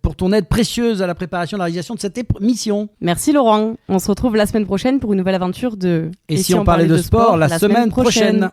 B: pour ton aide précieuse à la préparation et la réalisation de cette émission.
C: Merci Laurent. On se retrouve la semaine prochaine pour une nouvelle aventure de
B: Et si on parlait de sport la semaine prochaine.